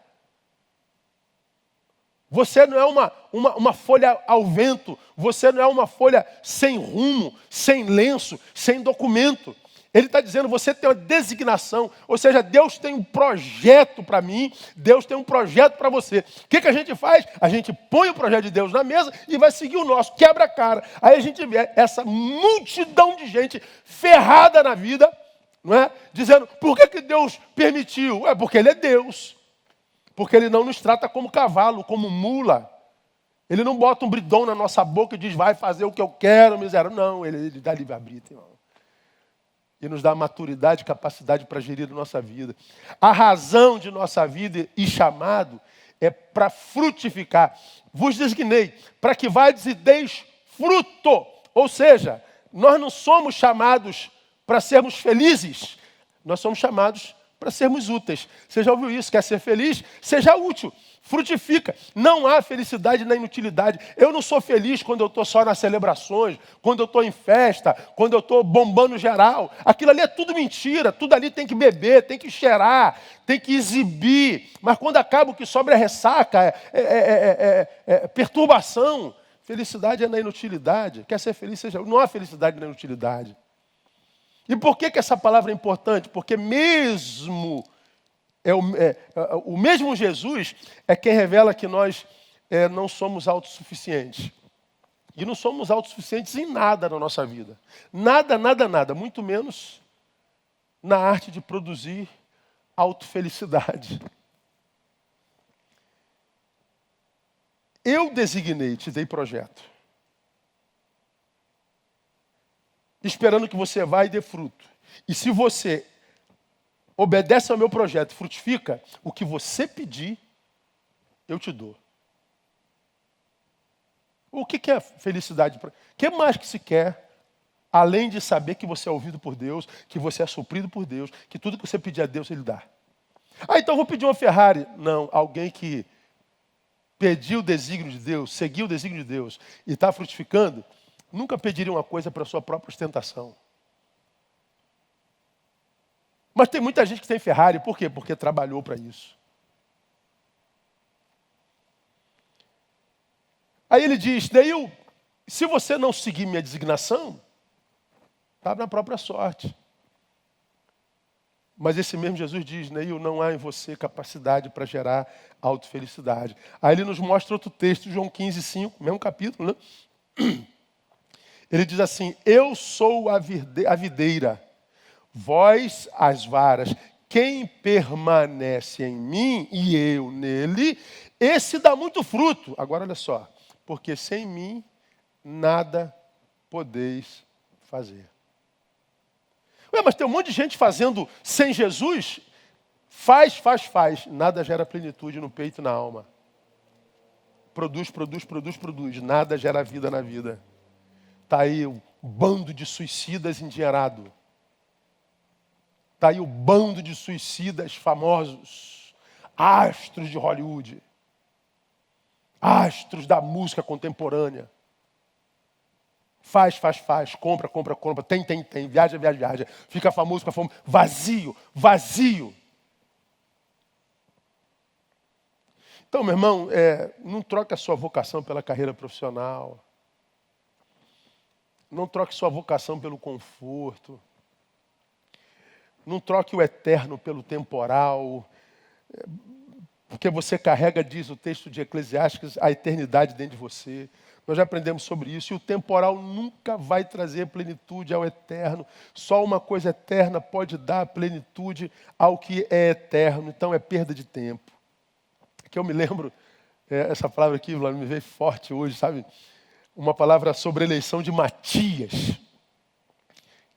Você não é uma folha ao vento. Você não é uma folha sem rumo, sem lenço, sem documento. Ele está dizendo, você tem uma designação. Ou seja, Deus tem um projeto para mim, Deus tem um projeto para você. O que a gente faz? A gente põe o projeto de Deus na mesa e vai seguir o nosso, quebra a cara. Aí a gente vê essa multidão de gente ferrada na vida, não é? Dizendo, por que Deus permitiu? É porque Ele é Deus. Porque Ele não nos trata como cavalo, como mula. Ele não bota um bridão na nossa boca e diz, vai fazer o que eu quero, miserável. Não, Ele dá livre-arbítrio, irmão. E nos dá maturidade e capacidade para gerir a nossa vida. A razão de nossa vida e chamado é para frutificar. Vos designei para que vades e deis fruto. Ou seja, nós não somos chamados para sermos felizes. Nós somos chamados para sermos úteis. Você já ouviu isso? Quer ser feliz? Seja útil. Frutifica. Não há felicidade na inutilidade. Eu não sou feliz quando eu estou só nas celebrações, quando eu estou em festa, quando eu estou bombando geral. Aquilo ali é tudo mentira. Tudo ali tem que beber, tem que cheirar, tem que exibir. Mas quando acaba o que sobra é ressaca, perturbação. Felicidade é na inutilidade. Quer ser feliz? Seja. Não há felicidade na inutilidade. E por que essa palavra é importante? Porque mesmo... o mesmo Jesus é quem revela que nós não somos autossuficientes. E não somos autossuficientes em nada na nossa vida. Nada, nada, nada. Muito menos na arte de produzir autofelicidade. Eu designei, te dei projeto. Esperando que você vá e dê fruto. E se você obedece ao meu projeto, frutifica, o que você pedir, eu te dou. O que é felicidade? O que mais que se quer, além de saber que você é ouvido por Deus, que você é suprido por Deus, que tudo que você pedir a Deus, Ele dá. Então eu vou pedir uma Ferrari. Não, alguém que pediu o desígnio de Deus, seguiu o desígnio de Deus e está frutificando, nunca pediria uma coisa para a sua própria ostentação. Mas tem muita gente que tem Ferrari, por quê? Porque trabalhou para isso. Aí ele diz, Neil, se você não seguir minha designação, está na própria sorte. Mas esse mesmo Jesus diz, Neil, não há em você capacidade para gerar autofelicidade. Aí ele nos mostra outro texto, João 15:5, mesmo capítulo, né? Ele diz assim, eu sou a videira, vós as varas. Quem permanece em mim e eu nele, esse dá muito fruto. Agora olha só, porque sem mim nada podeis fazer. Mas tem um monte de gente fazendo sem Jesus, faz. Nada gera plenitude no peito e na alma. Produz. Nada gera vida na vida. Está aí um bando de suicidas endinheirado. Está aí o bando de suicidas famosos, astros de Hollywood, astros da música contemporânea. Faz, compra, tem, viaja, fica famoso, vazio. Então, meu irmão, não troque a sua vocação pela carreira profissional. Não troque sua vocação pelo conforto. Não troque o eterno pelo temporal. Porque você carrega, diz o texto de Eclesiastes, a eternidade dentro de você. Nós já aprendemos sobre isso. E o temporal nunca vai trazer plenitude ao eterno. Só uma coisa eterna pode dar plenitude ao que é eterno. Então é perda de tempo. Que eu me lembro, essa palavra aqui me veio forte hoje, sabe? Uma palavra sobre a eleição de Matias,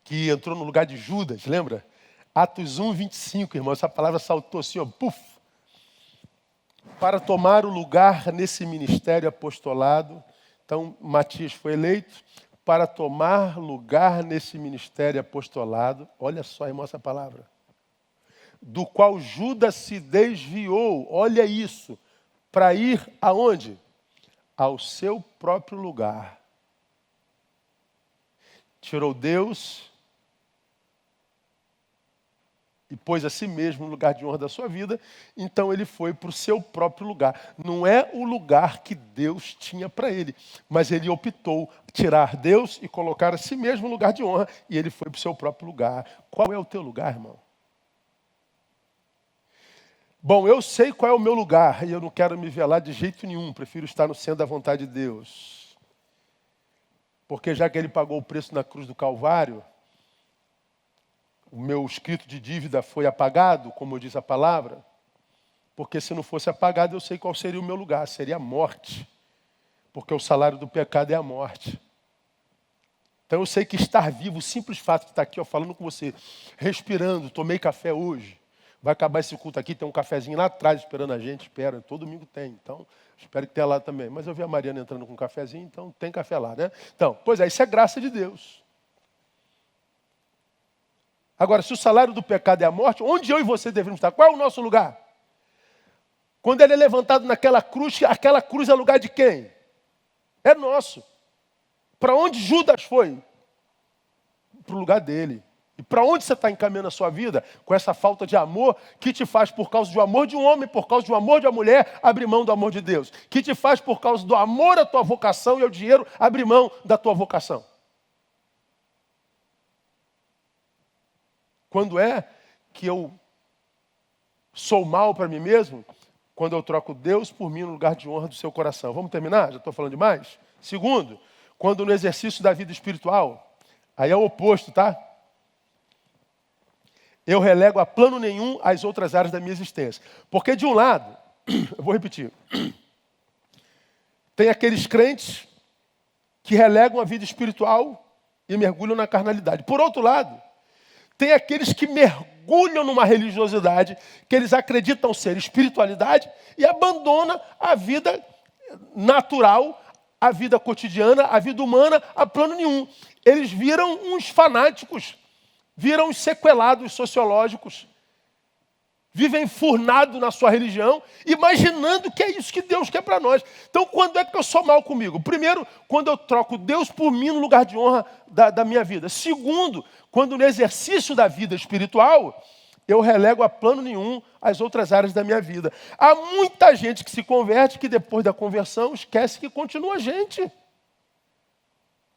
que entrou no lugar de Judas, lembra? Atos 1, 25, irmão. Essa palavra saltou assim, ó, puf. Para tomar o lugar nesse ministério apostolado. Então, Matias foi eleito para tomar lugar nesse ministério apostolado. Olha só, irmão, essa palavra. Do qual Judas se desviou, olha isso, para ir aonde? Ao seu próprio lugar. Tirou Deus e pôs a si mesmo no lugar de honra da sua vida, então ele foi para o seu próprio lugar. Não é o lugar que Deus tinha para ele, mas ele optou tirar Deus e colocar a si mesmo no lugar de honra, e ele foi para o seu próprio lugar. Qual é o teu lugar, irmão? Bom, eu sei qual é o meu lugar, e eu não quero me velar de jeito nenhum, prefiro estar no centro da vontade de Deus. Porque já que ele pagou o preço na cruz do Calvário, o meu escrito de dívida foi apagado, como diz a palavra, porque se não fosse apagado, eu sei qual seria o meu lugar, seria a morte. Porque o salário do pecado é a morte. Então eu sei que estar vivo, o simples fato de estar aqui, falando com você, respirando, tomei café hoje, vai acabar esse culto aqui, tem um cafezinho lá atrás esperando a gente, espera, todo domingo tem, então espero que tenha lá também. Mas eu vi a Mariana entrando com um cafezinho, então tem café lá, né? Então, pois é, isso é graça de Deus. Agora, se o salário do pecado é a morte, onde eu e você devemos estar? Qual é o nosso lugar? Quando ele é levantado naquela cruz, aquela cruz é lugar de quem? É nosso. Para onde Judas foi? Para o lugar dele. E para onde você está encaminhando a sua vida? Com essa falta de amor que te faz, por causa do amor de um homem, por causa do amor de uma mulher, abrir mão do amor de Deus. Que te faz, por causa do amor à tua vocação e ao dinheiro, abrir mão da tua vocação. Quando é que eu sou mal para mim mesmo? Quando eu troco Deus por mim no lugar de honra do seu coração. Vamos terminar? Já estou falando demais? Segundo, quando no exercício da vida espiritual, aí é o oposto, tá? Eu relego a plano nenhum as outras áreas da minha existência. Porque de um lado, eu vou repetir, tem aqueles crentes que relegam a vida espiritual e mergulham na carnalidade. Por outro lado, tem aqueles que mergulham numa religiosidade que eles acreditam ser espiritualidade e abandonam a vida natural, a vida cotidiana, a vida humana, a plano nenhum. Eles viram uns fanáticos, viram uns sequelados sociológicos, vivem enfurnados na sua religião, imaginando que é isso que Deus quer para nós. Então, quando é que eu sou mal comigo? Primeiro, quando eu troco Deus por mim no lugar de honra da minha vida. Segundo, quando no exercício da vida espiritual, eu relego a plano nenhum as outras áreas da minha vida. Há muita gente que se converte, que depois da conversão esquece que continua gente.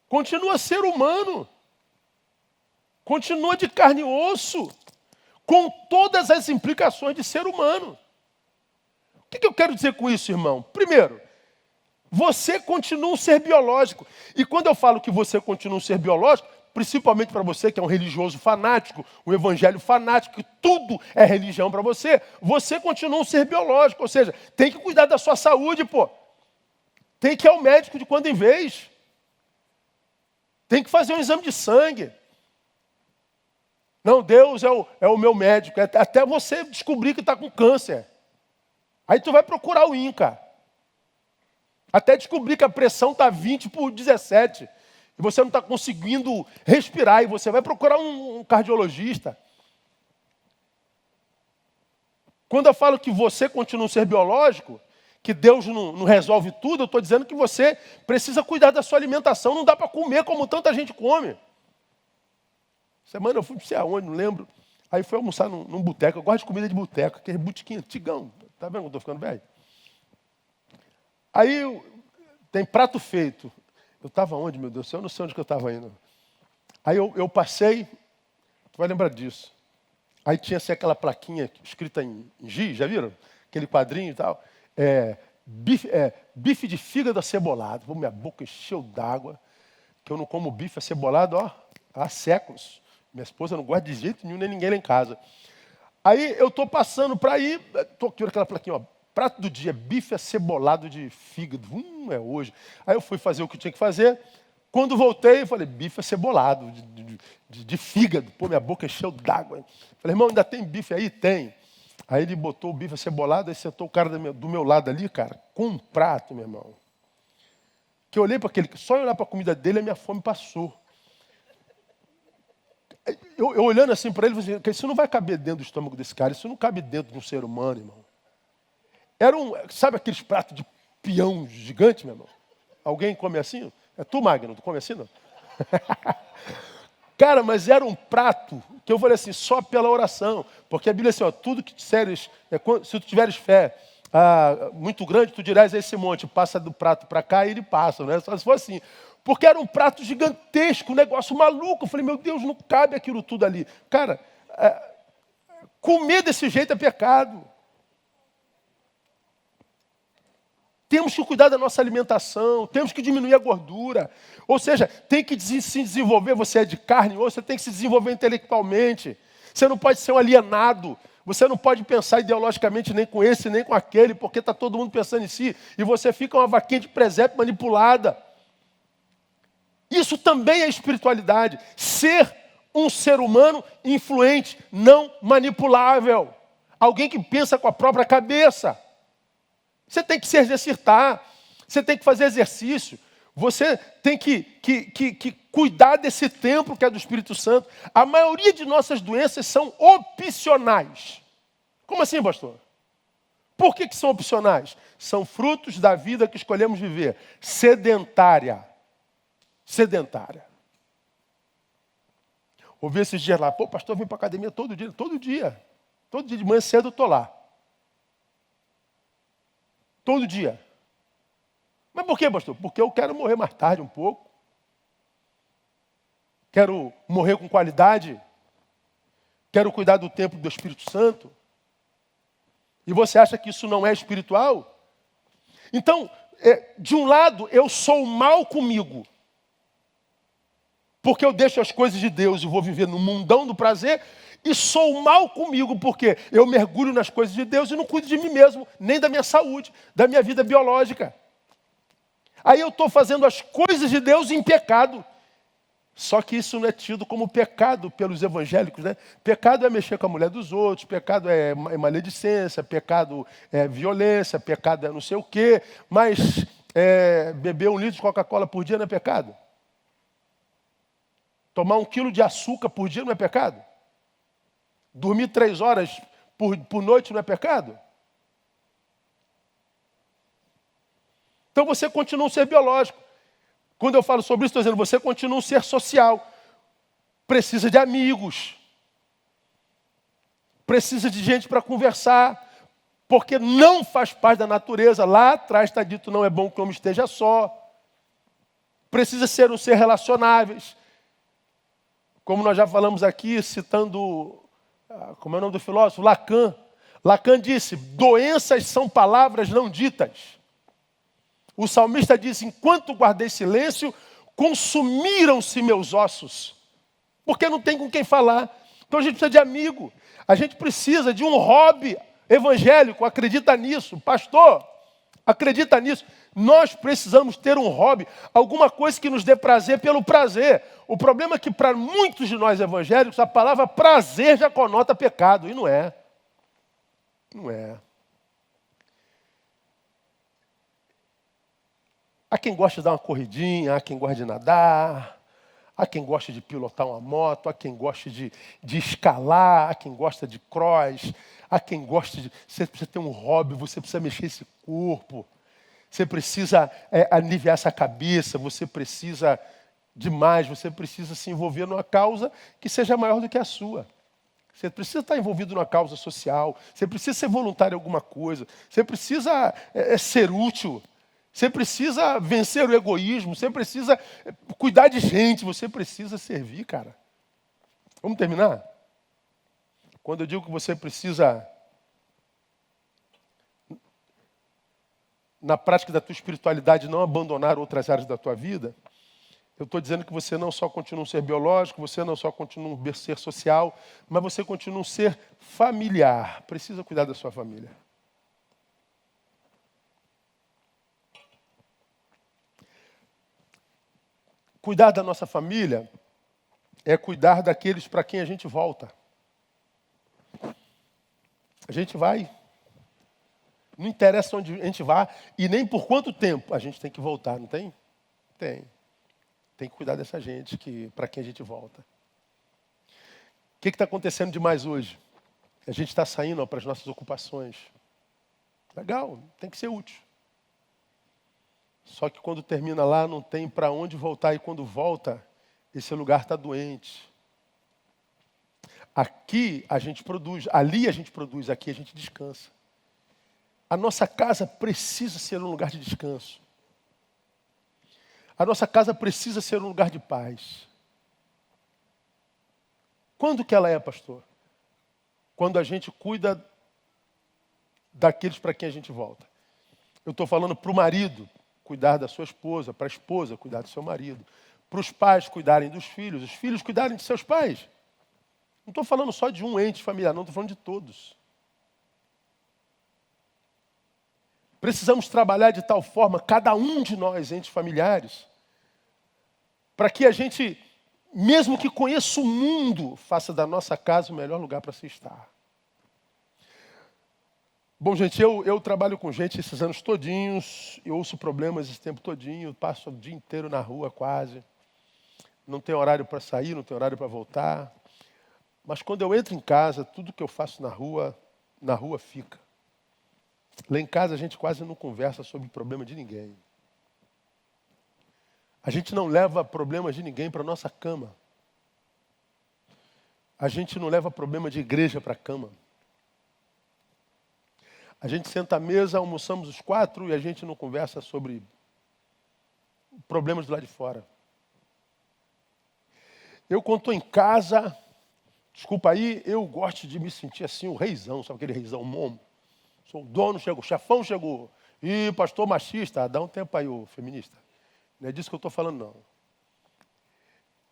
Continua ser humano. Continua de carne e osso. Com todas as implicações de ser humano. O que eu quero dizer com isso, irmão? Primeiro, você continua um ser biológico. E quando eu falo que você continua um ser biológico, principalmente para você que é um religioso fanático, um evangelho fanático, que tudo é religião para você, você continua um ser biológico. Ou seja, tem que cuidar da sua saúde, pô. Tem que ir ao médico de quando em vez. Tem que fazer um exame de sangue. Não, Deus é o meu médico. Até você descobrir que está com câncer. Aí tu vai procurar o INCA. Até descobrir que a pressão está 20/17. E você não está conseguindo respirar. E você vai procurar um cardiologista. Quando eu falo que você continua um ser biológico, que Deus não resolve tudo, eu estou dizendo que você precisa cuidar da sua alimentação. Não dá para comer como tanta gente come. Semana eu fui não sei aonde, não lembro. Aí fui almoçar num boteco. Eu gosto de comida de boteco, aquele botequinho antigão. Tá vendo que eu estou ficando velho? Aí tem prato feito. Eu estava onde, meu Deus do céu? Eu não sei onde que eu estava indo. Aí eu passei, tu vai lembrar disso. Aí tinha assim, aquela plaquinha escrita em giz, já viram? Aquele quadrinho e tal. Bife de fígado acebolado. Pô, minha boca encheu d'água, que eu não como bife acebolado há séculos. Minha esposa não gosta de jeito nenhum, nem ninguém lá em casa. Aí eu estou passando para ir, estou aqui aquela plaquinha, ó, prato do dia, bife acebolado de fígado. É hoje. Aí eu fui fazer o que eu tinha que fazer. Quando voltei, eu falei, bife acebolado, de fígado. Pô, minha boca encheu d'água. Falei, irmão, ainda tem bife aí? Tem. Aí ele botou o bife acebolado, aí sentou o cara do meu lado ali, cara, com um prato, meu irmão. Que eu olhei para aquele, só olhar para a comida dele, a minha fome passou. Eu olhando assim para ele, falei assim, isso não vai caber dentro do estômago desse cara, isso não cabe dentro de um ser humano, irmão. Sabe aqueles pratos de peão gigante, meu irmão? Alguém come assim? É tu, Magno, tu come assim, não? Cara, mas era um prato que eu falei assim, só pela oração. Porque a Bíblia é assim, ó, tudo que disseres, se tu tiveres fé muito grande, tu dirás a esse monte, passa do prato para cá e ele passa, né? Só se for assim. Porque era um prato gigantesco, um negócio maluco. Eu falei, meu Deus, não cabe aquilo tudo ali. Cara, comer desse jeito é pecado. Temos que cuidar da nossa alimentação, temos que diminuir a gordura. Ou seja, tem que se desenvolver, você é de carne ou você tem que se desenvolver intelectualmente. Você não pode ser um alienado. Você não pode pensar ideologicamente nem com esse, nem com aquele, porque está todo mundo pensando em si. E você fica uma vaquinha de presépio manipulada. Isso também é espiritualidade. Ser um ser humano influente, não manipulável. Alguém que pensa com a própria cabeça. Você tem que se exercitar, você tem que fazer exercício, você tem que cuidar desse templo que é do Espírito Santo. A maioria de nossas doenças são opcionais. Como assim, pastor? Por que são opcionais? São frutos da vida que escolhemos viver. Sedentária. Sedentária. Ouvi esses dias lá, pô, pastor, eu vim para a academia todo dia. Todo dia de manhã cedo eu estou lá. Todo dia. Mas por quê, pastor? Porque eu quero morrer mais tarde um pouco. Quero morrer com qualidade. Quero cuidar do templo do Espírito Santo. E você acha que isso não é espiritual? Então, de um lado, eu sou mal comigo. Porque eu deixo as coisas de Deus e vou viver no mundão do prazer. E sou mal comigo, porque eu mergulho nas coisas de Deus e não cuido de mim mesmo, nem da minha saúde, da minha vida biológica. Aí eu estou fazendo as coisas de Deus em pecado. Só que isso não é tido como pecado pelos evangélicos, né? Pecado é mexer com a mulher dos outros, pecado é maledicência, pecado é violência, pecado é não sei o quê. Mas beber 1 litro de Coca-Cola por dia não é pecado? Tomar 1 quilo de açúcar por dia não é pecado? Dormir 3 horas por noite não é pecado? Então você continua um ser biológico. Quando eu falo sobre isso, estou dizendo, você continua um ser social. Precisa de amigos. Precisa de gente para conversar. Porque não faz parte da natureza. Lá atrás está dito, não é bom que o homem esteja só. Precisa ser um ser relacionáveis. Como nós já falamos aqui, citando, como é o nome do filósofo? Lacan. Lacan disse, doenças são palavras não ditas. O salmista disse, enquanto guardei silêncio, consumiram-se meus ossos. Porque não tem com quem falar. Então a gente precisa de amigo. A gente precisa de um hobby evangélico. Acredita nisso. Pastor, acredita nisso. Nós precisamos ter um hobby. Alguma coisa que nos dê prazer pelo prazer. O problema é que para muitos de nós evangélicos, a palavra prazer já conota pecado. E não é. Não é. Há quem gosta de dar uma corridinha, há quem gosta de nadar, Há quem gosta de pilotar uma moto, há quem gosta de escalar, há quem gosta de cross, há quem gosta de... Você precisa ter um hobby, você precisa mexer esse corpo, você precisa aliviar essa cabeça, você precisa demais, você precisa se envolver numa causa que seja maior do que a sua. Você precisa estar envolvido numa causa social, você precisa ser voluntário em alguma coisa, você precisa ser útil, você precisa vencer o egoísmo, você precisa cuidar de gente, você precisa servir, cara. Vamos terminar? Quando eu digo que você precisa, na prática da tua espiritualidade, não abandonar outras áreas da tua vida, eu estou dizendo que você não só continua um ser biológico, você não só continua um ser social, mas você continua um ser familiar. Precisa cuidar da sua família. Cuidar da nossa família é cuidar daqueles para quem a gente volta. A gente vai. Não interessa onde a gente vá e nem por quanto tempo a gente tem que voltar, não tem? Tem. Tem que cuidar dessa gente para quem a gente volta. O que está acontecendo demais hoje? A gente está saindo para as nossas ocupações. Legal, tem que ser útil. Só que quando termina lá, não tem para onde voltar. E quando volta, esse lugar está doente. Aqui a gente produz, ali a gente produz, aqui a gente descansa. A nossa casa precisa ser um lugar de descanso. A nossa casa precisa ser um lugar de paz. Quando que ela é, pastor? Quando a gente cuida daqueles para quem a gente volta. Eu estou falando para o marido cuidar da sua esposa, para a esposa cuidar do seu marido, para os pais cuidarem dos filhos, os filhos cuidarem de seus pais. Não estou falando só de um ente familiar, não, estou falando de todos. Precisamos trabalhar de tal forma, cada um de nós, entes familiares, para que a gente, mesmo que conheça o mundo, faça da nossa casa o melhor lugar para se estar. Bom, gente, eu trabalho com gente esses anos todinhos, eu ouço problemas esse tempo todinho, passo o dia inteiro na rua quase. Não tem horário para sair, não tem horário para voltar. Mas quando eu entro em casa, tudo que eu faço na rua fica. Lá em casa a gente quase não conversa sobre o problema de ninguém. A gente não leva problemas de ninguém para a nossa cama. A gente não leva problema de igreja para a cama. A gente senta à mesa, almoçamos os 4 e a gente não conversa sobre problemas do lado de fora. Eu, quando estou em casa, desculpa aí, eu gosto de me sentir assim, o reizão, sabe aquele reizão momo? Sou o dono, chegou, o chefão chegou. Ih, pastor machista, dá um tempo aí, ô feminista. Não é disso que eu estou falando, não.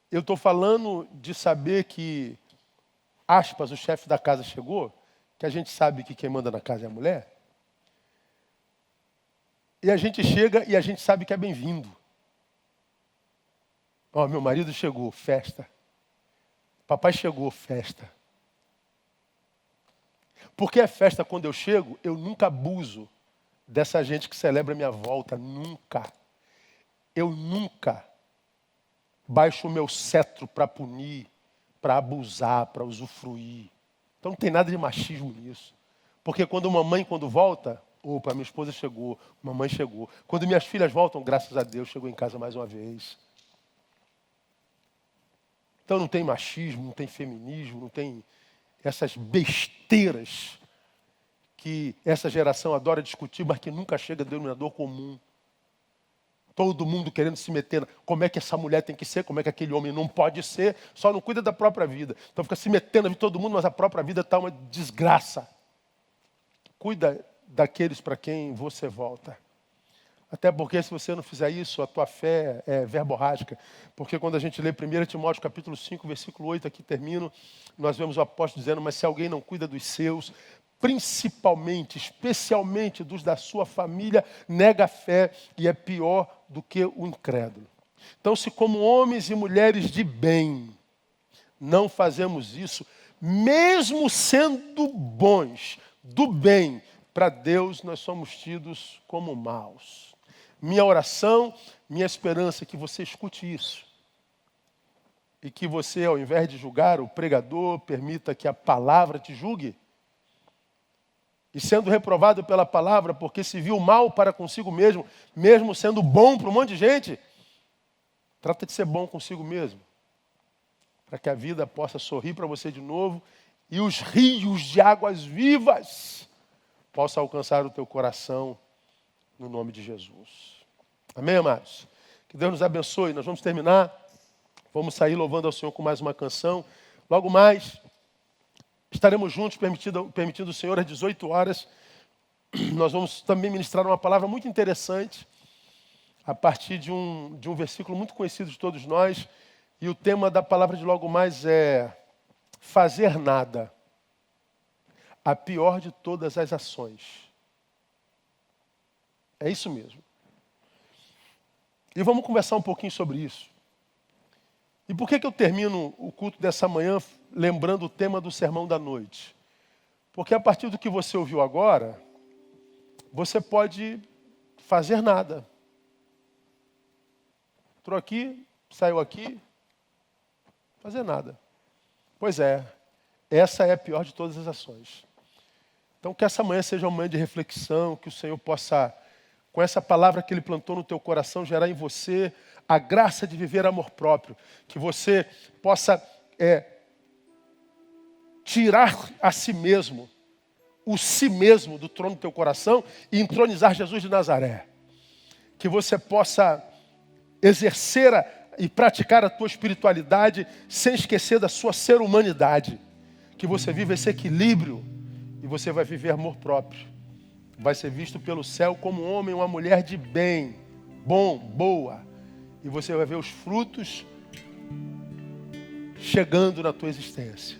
Eu estou falando de saber que, aspas, o chefe da casa chegou, que a gente sabe que quem manda na casa é a mulher. E a gente chega e a gente sabe que é bem-vindo. Ó, meu marido chegou, festa. Papai chegou, festa. Porque é festa quando eu chego, eu nunca abuso dessa gente que celebra a minha volta, nunca. Eu nunca baixo o meu cetro para punir, para abusar, para usufruir. Então não tem nada de machismo nisso. Porque quando volta, opa, minha esposa chegou, mamãe chegou. Quando minhas filhas voltam, graças a Deus, chegou em casa mais uma vez. Então não tem machismo, não tem feminismo, não tem essas besteiras que essa geração adora discutir, mas que nunca chega a denominador comum. Todo mundo querendo se meter, como é que essa mulher tem que ser, como é que aquele homem não pode ser, só não cuida da própria vida. Então fica se metendo na vida de todo mundo, mas a própria vida está uma desgraça. Cuida daqueles para quem você volta. Até porque se você não fizer isso, a tua fé é verborrágica. Porque quando a gente lê 1 Timóteo capítulo 5, versículo 8, aqui termino, nós vemos o apóstolo dizendo, mas se alguém não cuida dos seus, principalmente, especialmente dos da sua família, nega a fé e é pior do que o incrédulo. Então, se como homens e mulheres de bem, não fazemos isso, mesmo sendo bons, do bem, para Deus nós somos tidos como maus. Minha oração, minha esperança é que você escute isso. e que você, ao invés de julgar o pregador, permita que a palavra te julgue. E sendo reprovado pela palavra, porque se viu mal para consigo mesmo, mesmo sendo bom para um monte de gente, trata de ser bom consigo mesmo, para que a vida possa sorrir para você de novo e os rios de águas vivas possam alcançar o teu coração, no nome de Jesus. Amém, amados? Que Deus nos abençoe. Nós vamos terminar, vamos sair louvando ao Senhor com mais uma canção. Logo mais, estaremos juntos, permitindo o Senhor, às 18 horas. Nós vamos também ministrar uma palavra muito interessante, a partir de um versículo muito conhecido de todos nós. E o tema da palavra de logo mais é fazer nada, a pior de todas as ações. É isso mesmo. E vamos conversar um pouquinho sobre isso. E por que eu termino o culto dessa manhã lembrando o tema do sermão da noite? Porque a partir do que você ouviu agora, você pode fazer nada. Entrou aqui, saiu aqui, fazer nada. Pois é, essa é a pior de todas as ações. Então que essa manhã seja uma manhã de reflexão, que o Senhor possa, com essa palavra que Ele plantou no teu coração, gerar em você a graça de viver amor próprio. Que você possa tirar a si mesmo, o si mesmo do trono do teu coração e entronizar Jesus de Nazaré. Que você possa exercer e praticar a tua espiritualidade sem esquecer da sua ser-humanidade. Que você viva esse equilíbrio e você vai viver amor próprio. Vai ser visto pelo céu como um homem, uma mulher de bem, bom, boa. E você vai ver os frutos chegando na tua existência.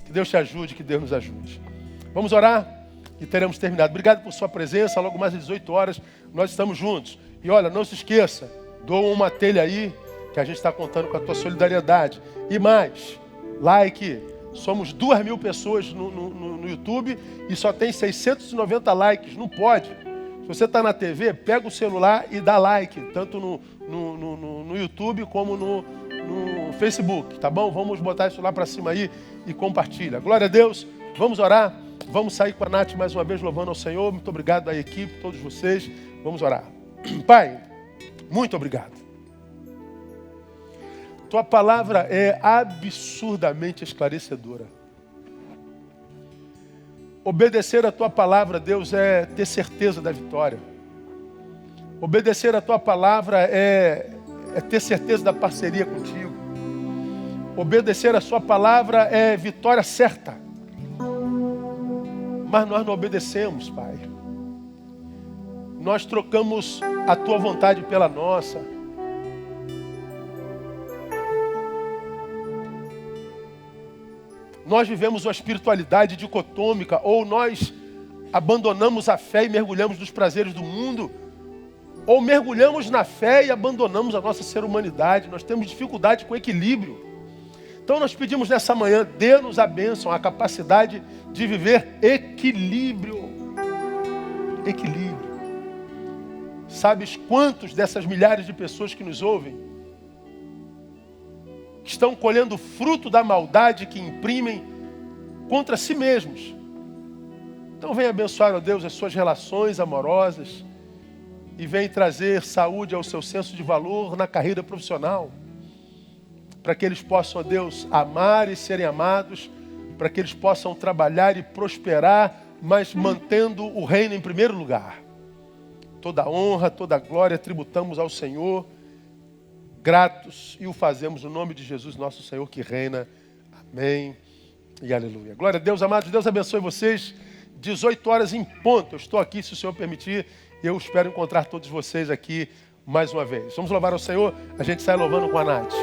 Que Deus te ajude, que Deus nos ajude. Vamos orar e teremos terminado. Obrigado por sua presença. Logo mais às 18 horas nós estamos juntos. E olha, não se esqueça, doa uma telha aí, que a gente está contando com a tua solidariedade. E mais, like. Somos 2.000 pessoas no YouTube e só tem 690 likes. Não pode. Se você está na TV, pega o celular e dá like, tanto no YouTube como no Facebook, tá bom? Vamos botar isso lá para cima aí e compartilha. Glória a Deus. Vamos orar. Vamos sair com a Nath mais uma vez louvando ao Senhor. Muito obrigado à equipe, todos vocês. Vamos orar. Pai, muito obrigado. Tua palavra é absurdamente esclarecedora. Obedecer a tua palavra, Deus, é ter certeza da vitória. Obedecer a tua palavra é ter certeza da parceria contigo. Obedecer a sua palavra é vitória certa. Mas nós não obedecemos, Pai. Nós trocamos a tua vontade pela nossa. Nós vivemos uma espiritualidade dicotômica, ou nós abandonamos a fé e mergulhamos nos prazeres do mundo, ou mergulhamos na fé e abandonamos a nossa ser-humanidade. Nós temos dificuldade com equilíbrio. Então nós pedimos nessa manhã, dê-nos a bênção, a capacidade de viver equilíbrio. Equilíbrio. Sabes quantos dessas milhares de pessoas que nos ouvem estão colhendo fruto da maldade que imprimem contra si mesmos? Então vem abençoar, ó Deus, as suas relações amorosas e vem trazer saúde ao seu senso de valor na carreira profissional, para que eles possam, ó Deus, amar e serem amados, para que eles possam trabalhar e prosperar, mas mantendo o reino em primeiro lugar. Toda honra, toda glória tributamos ao Senhor, gratos, e o fazemos no nome de Jesus, nosso Senhor, que reina. Amém e aleluia. Glória a Deus, amados. Deus abençoe vocês. 18 horas em ponto. Eu estou aqui, se o Senhor permitir, e eu espero encontrar todos vocês aqui mais uma vez. Vamos louvar ao Senhor. A gente sai louvando com a Nath.